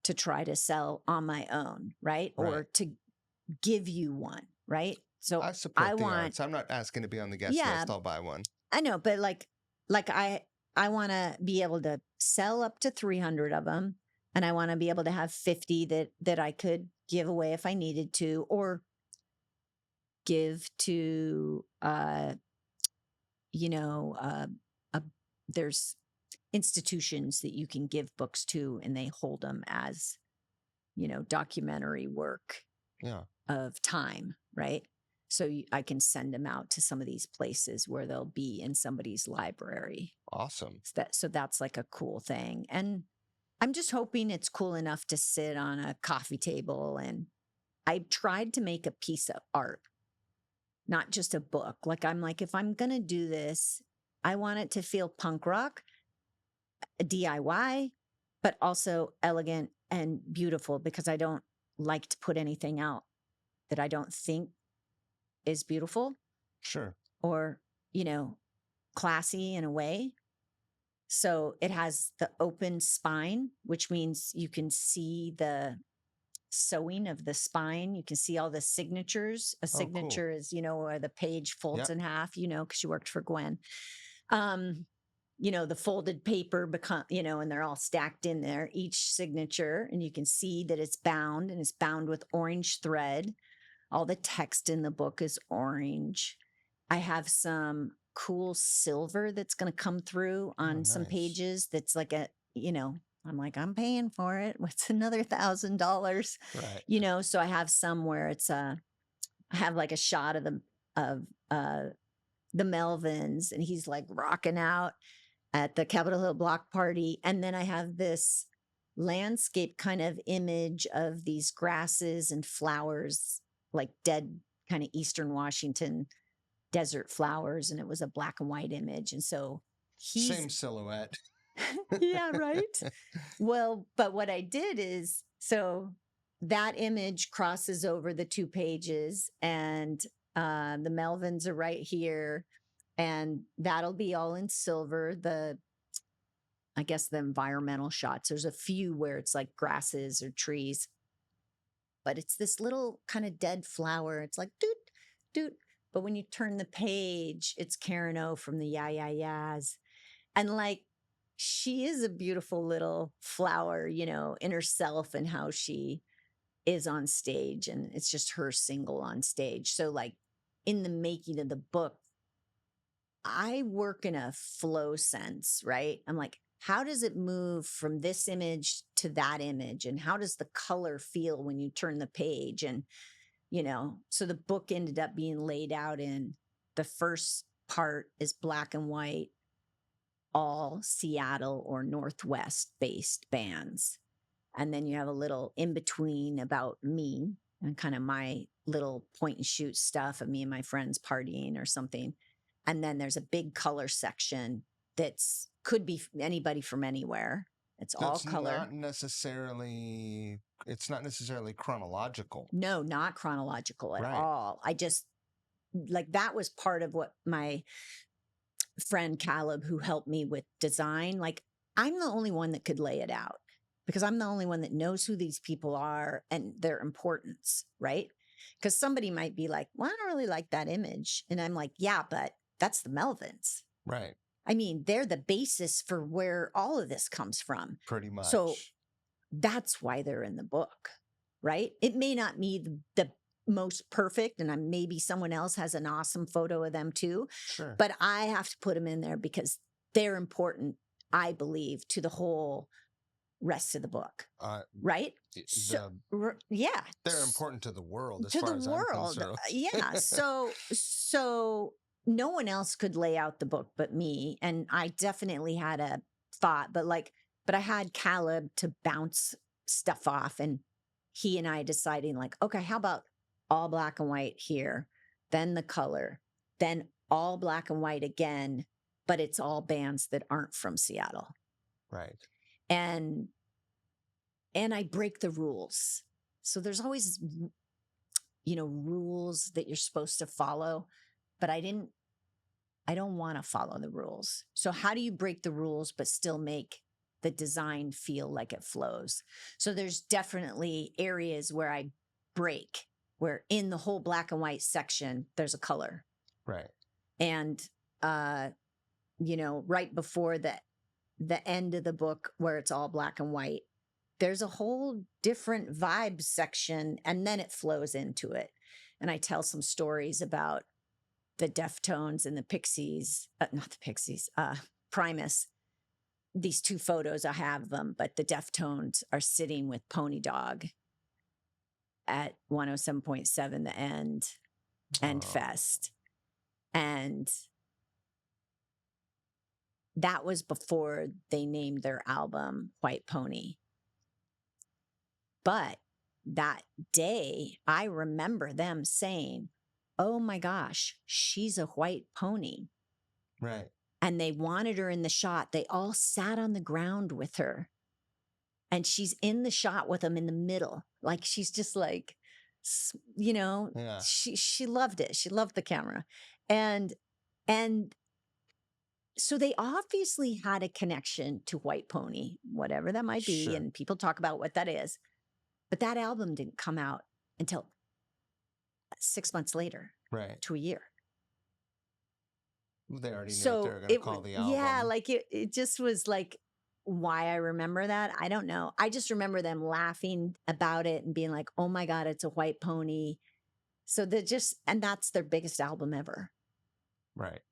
to try to sell on my own, right? right. Or to give you one, right? So I I support the want, arts. I'm not asking to be on the guest yeah, list. I'll buy one. I know, but like I want to be able to sell up to 300 of them, and I want to be able to have 50 that I could give away if I needed to, or give to you know, a, there's institutions that you can give books to and they hold them as, you know, documentary work Yeah. of time, right? So I can send them out to some of these places where they'll be in somebody's library. Awesome. So that's like a cool thing. And I'm just hoping it's cool enough to sit on a coffee table. And I tried to make a piece of art, not just a book. Like, I'm like, if I'm going to do this, I want it to feel punk rock, a DIY, but also elegant and beautiful because I don't like to put anything out that I don't think is beautiful Sure. or, you know, classy in a way. So it has the open spine, which means you can see the sewing of the spine. You can see all the signatures. A Oh, cool. signature is, you know, where the page folds Yep. in half, you know, because you worked for Gwen. You know, the folded paper become, you know, and they're all stacked in there, each signature, and you can see that it's bound and it's bound with orange thread. All the text in the book is orange. I have some cool silver that's going to come through on some nice. pages. That's like a, you know, I'm like, I'm paying for it. What's another $1,000? Right. You know, so I have some where it's I have like a shot of the Melvins, and he's like rocking out at the Capitol Hill block party. And then I have this landscape kind of image of these grasses and flowers, like dead kind of Eastern Washington desert flowers. And it was a black and white image. And so he's Same silhouette. yeah, right. Well, but what I did is, so that image crosses over the two pages, and the Melvins are right here, and that'll be all in silver. I guess the environmental shots, there's a few where it's like grasses or trees, but it's this little kind of dead flower. It's like doot, doot. But when you turn the page, it's Karen O from the Yeah, Yeah, Yeahs. And like, she is a beautiful little flower, you know, in herself and how she is on stage. And it's just her single on stage. So, like, in the making of the book, I work in a flow sense, right? I'm like, how does it move from this image to that image? And how does the color feel when you turn the page? And So the book ended up being laid out in the first part is black and white, all Seattle or Northwest based bands. And then you have a little in between about me and kind of my little point and shoot stuff of me and my friends partying or something. And then there's a big color section that's could be anybody from anywhere. It's all color. It's not necessarily chronological. No, not chronological at all. I just like that was part of what my friend Caleb, who helped me with design, like I'm the only one that could lay it out because I'm the only one that knows who these people are and their importance, right? Because somebody might be like, well, I don't really like that image. And I'm like, yeah, but that's the Melvins. Right. I mean, they're the basis for where all of this comes from. Pretty much. So that's why they're in the book, right? It may not be the most perfect, and maybe someone else has an awesome photo of them too. Sure. But I have to put them in there because they're important, I believe, to the whole rest of the book. Right? Yeah. They're important to the world as to far the as world. I'm concerned. Yeah. So no one else could lay out the book but me. And I definitely had a thought, but I had Caleb to bounce stuff off, and he and I deciding like, okay, how about all black and white here, then the color, then all black and white again, but it's all bands that aren't from Seattle. Right. And I break the rules. So there's always, rules that you're supposed to follow, but I don't want to follow the rules. So how do you break the rules, but still make the design feel like it flows? So there's definitely areas where I break, where in the whole black and white section, there's a color. Right. And, right before the end of the book where it's all black and white, there's a whole different vibe section, and then it flows into it. And I tell some stories about the Deftones and the Pixies, not the Pixies, Primus. These two photos, I have them, but the Deftones are sitting with Pony Dog at 107.7 The End and Fest. And that was before they named their album White Pony. But that day, I remember them saying, oh my gosh, she's a white pony. Right. And they wanted her in the shot. They all sat on the ground with her. And she's in the shot with them in the middle. Like she's just like, yeah. She loved it. She loved the camera. And so they obviously had a connection to White Pony, whatever that might be. Sure. And people talk about what that is. But that album didn't come out until 6 months later. Right. To a year. They already knew what they were going to call the album. Yeah, like it just was like why I remember that. I don't know. I just remember them laughing about it and being like, oh my God, it's a white pony. So and that's their biggest album ever. Right.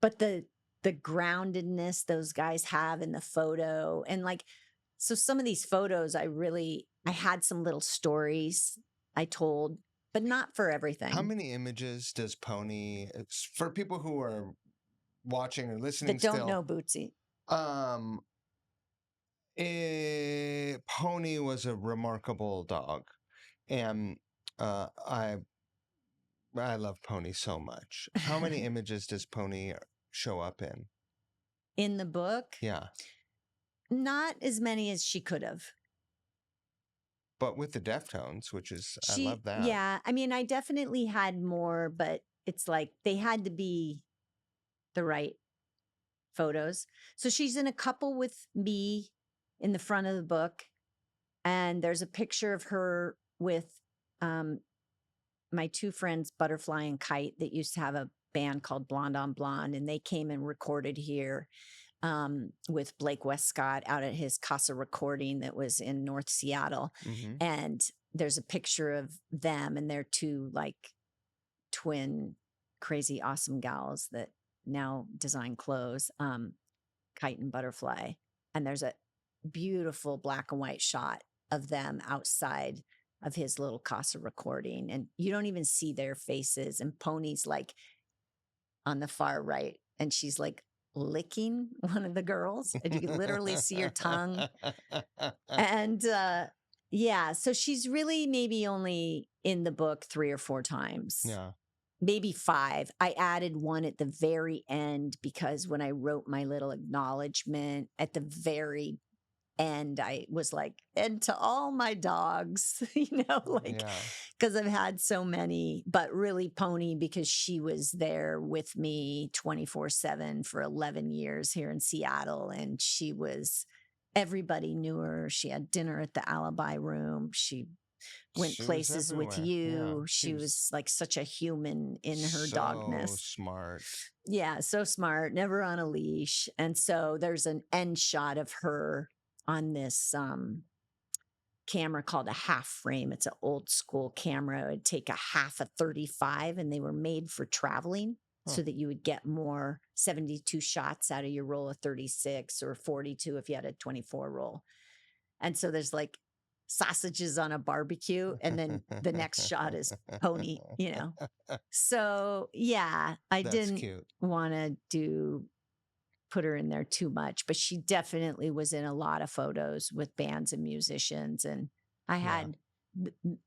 But the groundedness those guys have in the photo, and so some of these photos, I had some little stories I told, but not for everything. How many images does Pony, for people who are watching or listening that don't know Bootsy? Pony was a remarkable dog, and I love Pony so much. How many images does Pony show up in? In the book? Yeah. Not as many as she could have. But with the Deftones, I love that. Yeah. I mean, I definitely had more, but it's like they had to be the right photos. So she's in a couple with me in the front of the book. And there's a picture of her with my two friends, Butterfly and Kite, that used to have a band called Blonde on Blonde. And they came and recorded here with Blake Westcott out at his Casa recording that was in North Seattle. Mm-hmm. And there's a picture of them, and they're two twin crazy awesome gals that now design clothes, Kite and Butterfly. And there's a beautiful black and white shot of them outside of his little Casa recording, and you don't even see their faces. And Pony's like on the far right, and she's like licking one of the girls, and you can literally see her tongue. And yeah, so she's really maybe only in the book 3 or 4 times. Yeah. Maybe 5. I added one at the very end because when I wrote my little acknowledgement at the very end, I was like, and to all my dogs, like, Yeah. because I've had so many, but really Pony, because she was there with me 24/7 for 11 years here in Seattle. And everybody knew her. She had dinner at the Alibi Room. She went She was places with everywhere. Yeah. you. She was like such a human in her so dogness. smart. Yeah, so smart, never on a leash. And so there's an end shot of her on this camera called a half frame. It's an old school camera. It would take a half a 35, and they were made for traveling so that you would get more 72 shots out of your roll of 36 or 42 if you had a 24 roll. And so there's like sausages on a barbecue, and then the next shot is Pony, So yeah, I That's didn't cute. want to put her in there too much, but she definitely was in a lot of photos with bands and musicians. And I had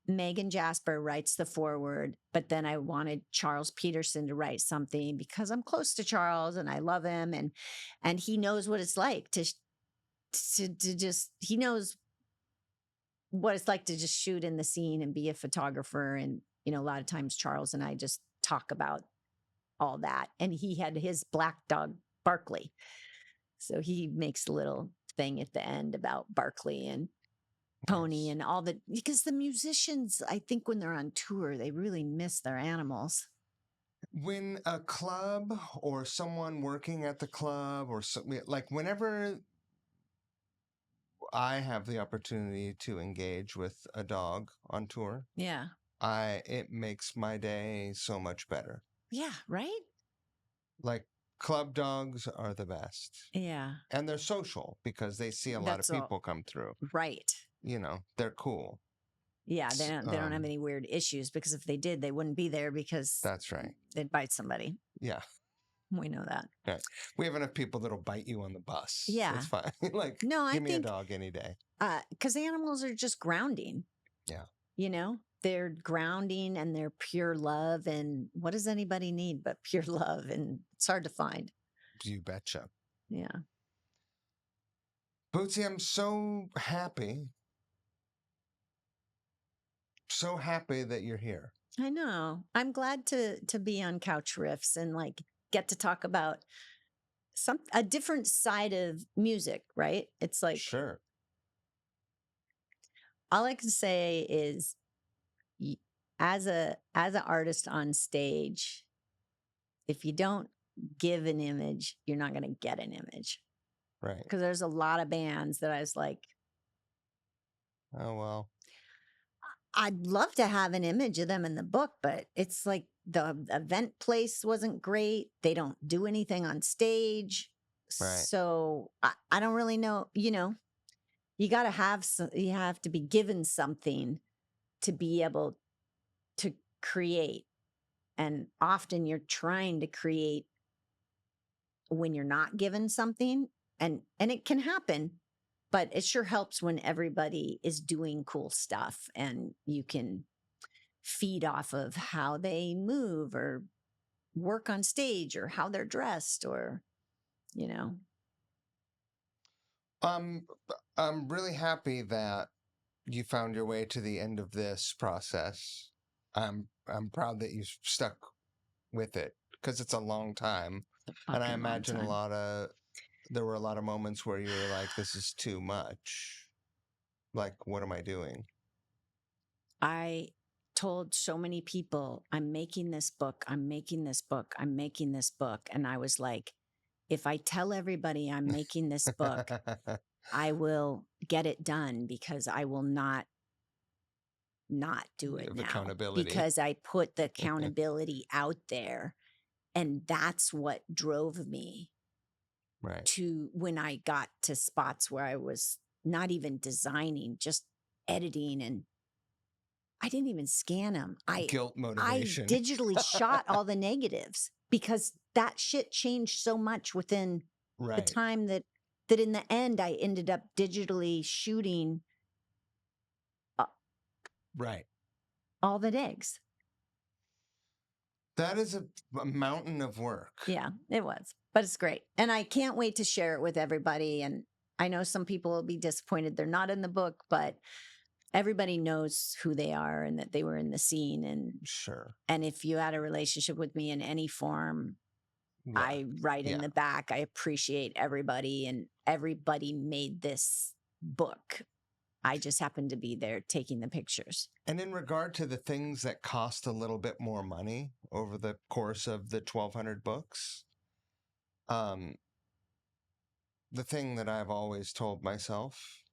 Megan Jasper writes the foreword, but then I wanted Charles Peterson to write something because I'm close to Charles and I love him, and he knows what it's like to just, he knows what it's like to just shoot in the scene and be a photographer. And, a lot of times Charles and I just talk about all that. And he had his black dog, Barkley. So he makes a little thing at the end about Barkley and Pony and all that, because the musicians, I think when they're on tour, they really miss their animals. When a club or someone working at the club or something, like whenever I have the opportunity to engage with a dog on tour, Yeah. it makes my day so much better. Yeah, right? Like club dogs are the best. Yeah. And they're social because they see a lot of people come through. Right. They're cool. Yeah, they don't have any weird issues, because if they did, they wouldn't be there, because that's right. They'd bite somebody. Yeah. We know that. Right. We have enough people that'll bite you on the bus. Yeah. It's fine. Give me a dog any day. Because animals are just grounding. Yeah. They're grounding and they're pure love. And what does anybody need but pure love? And it's hard to find. You betcha. Yeah. Bootsy, I'm so happy. So happy that you're here. I know. I'm glad to be on Couch Riffs and get to talk about a different side of music, right? It's like, sure. All I can say is, as an artist on stage, if you don't give an image, you're not going to get an image. Right. Because there's a lot of bands that I was like, oh, well, I'd love to have an image of them in the book, but it's like the event place wasn't great. They don't do anything on stage. Right. So I don't really know, you got to you have to be given something to be able to create. And often you're trying to create when you're not given something, and it can happen, but it sure helps when everybody is doing cool stuff and you can feed off of how they move or work on stage or how they're dressed or, I'm really happy that you found your way to the end of this process. I'm proud that you stuck with it, because it's a long time. And I imagine there were a lot of moments where you were like, this is too much. Like, what am I doing? I told so many people, I'm making this book, I'm making this book, I'm making this book. And I was like, if I tell everybody I'm making this book, I will get it done, because I will not do it now. Accountability. Because I put the accountability out there. And that's what drove me to when I got to spots where I was not even designing, just editing and I didn't even scan them. Guilt I motivation. digitally shot all the negatives because that shit changed so much within the Right. time that in the end I ended up digitally shooting Right. all the eggs. That is a mountain of work. Yeah, it was, but it's great. And I can't wait to share it with everybody. And I know some people will be disappointed they're not in the book, but everybody knows who they are and that they were in the scene. And Sure. and if you had a relationship with me in any form, Yeah. I write in Yeah. the back. I appreciate everybody, and everybody made this book. I just happened to be there taking the pictures. And in regard to the things that cost a little bit more money over the course of the 1,200 books, the thing that I've always told myself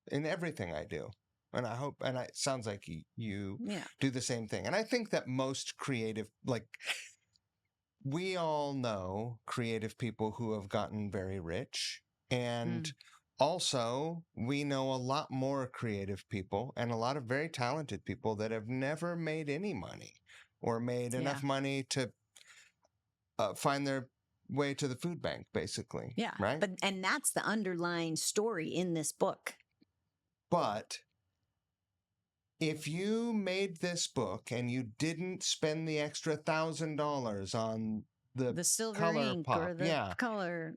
in everything I do, and I hope, and it sounds like you Yeah. do the same thing. And I think that most creative, like, we all know creative people who have gotten very rich. And also, we know a lot more creative people and a lot of very talented people that have never made any money or made enough money to find their way to the food bank, basically. Yeah. Right. And that's the underlying story in this book. But if you made this book and you didn't spend the extra $1,000 on the silver color ink pop, or the color,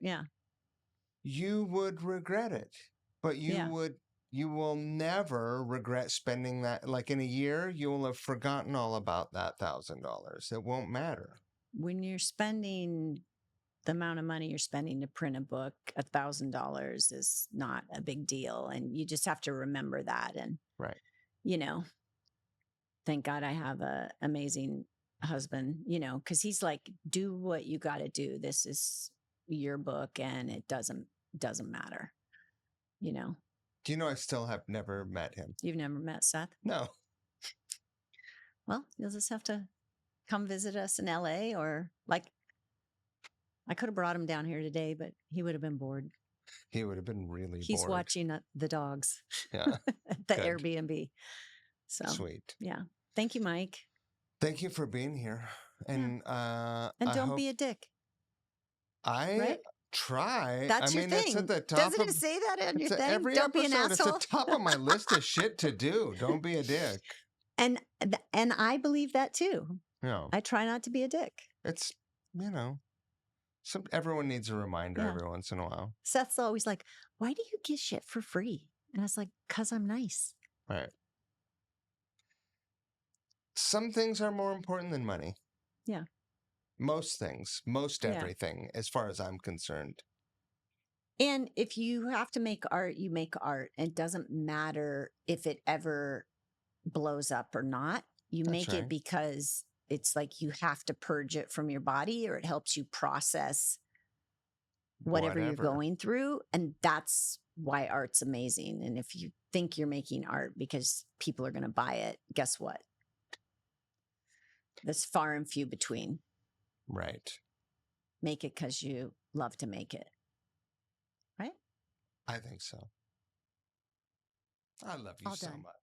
you would regret it. But you will never regret spending that. Like in a year, you will have forgotten all about that $1,000. It won't matter. When you're spending the amount of money you're spending to print a book, $1,000 is not a big deal. And you just have to remember that. And, right. Thank God I have an amazing husband, because he's like, do what you got to do. This is your book and it doesn't matter, Do you know I still have never met him? You've never met Seth? No. Well, you'll just have to come visit us in LA, or like, I could have brought him down here today, but he would have been bored. He would have been really bored. He's watching the dogs. Yeah. The Airbnb. So sweet. Yeah. Thank you, Mike. Thank you for being here. And don't be a dick. I try. That's your thing. It's at the top. Doesn't it say that on your thing? Every Don't be an episode, asshole. it's the top of my list of shit to do. Don't be a dick. And I believe that too. Yeah. I try not to be a dick. It's, everyone needs a reminder every once in a while. Seth's always like, why do you get shit for free? And I was like, 'cause I'm nice. Right. Some things are more important than money. Yeah. Most things, everything, as far as I'm concerned. And if you have to make art, you make art. It doesn't matter if it ever blows up or not. You make it because it's like you have to purge it from your body, or it helps you process whatever you're going through. And that's why art's amazing. And if you think you're making art because people are going to buy it, guess what? There's far and few between. Right. Make it because you love to make it. Right? I think so. I love you so much.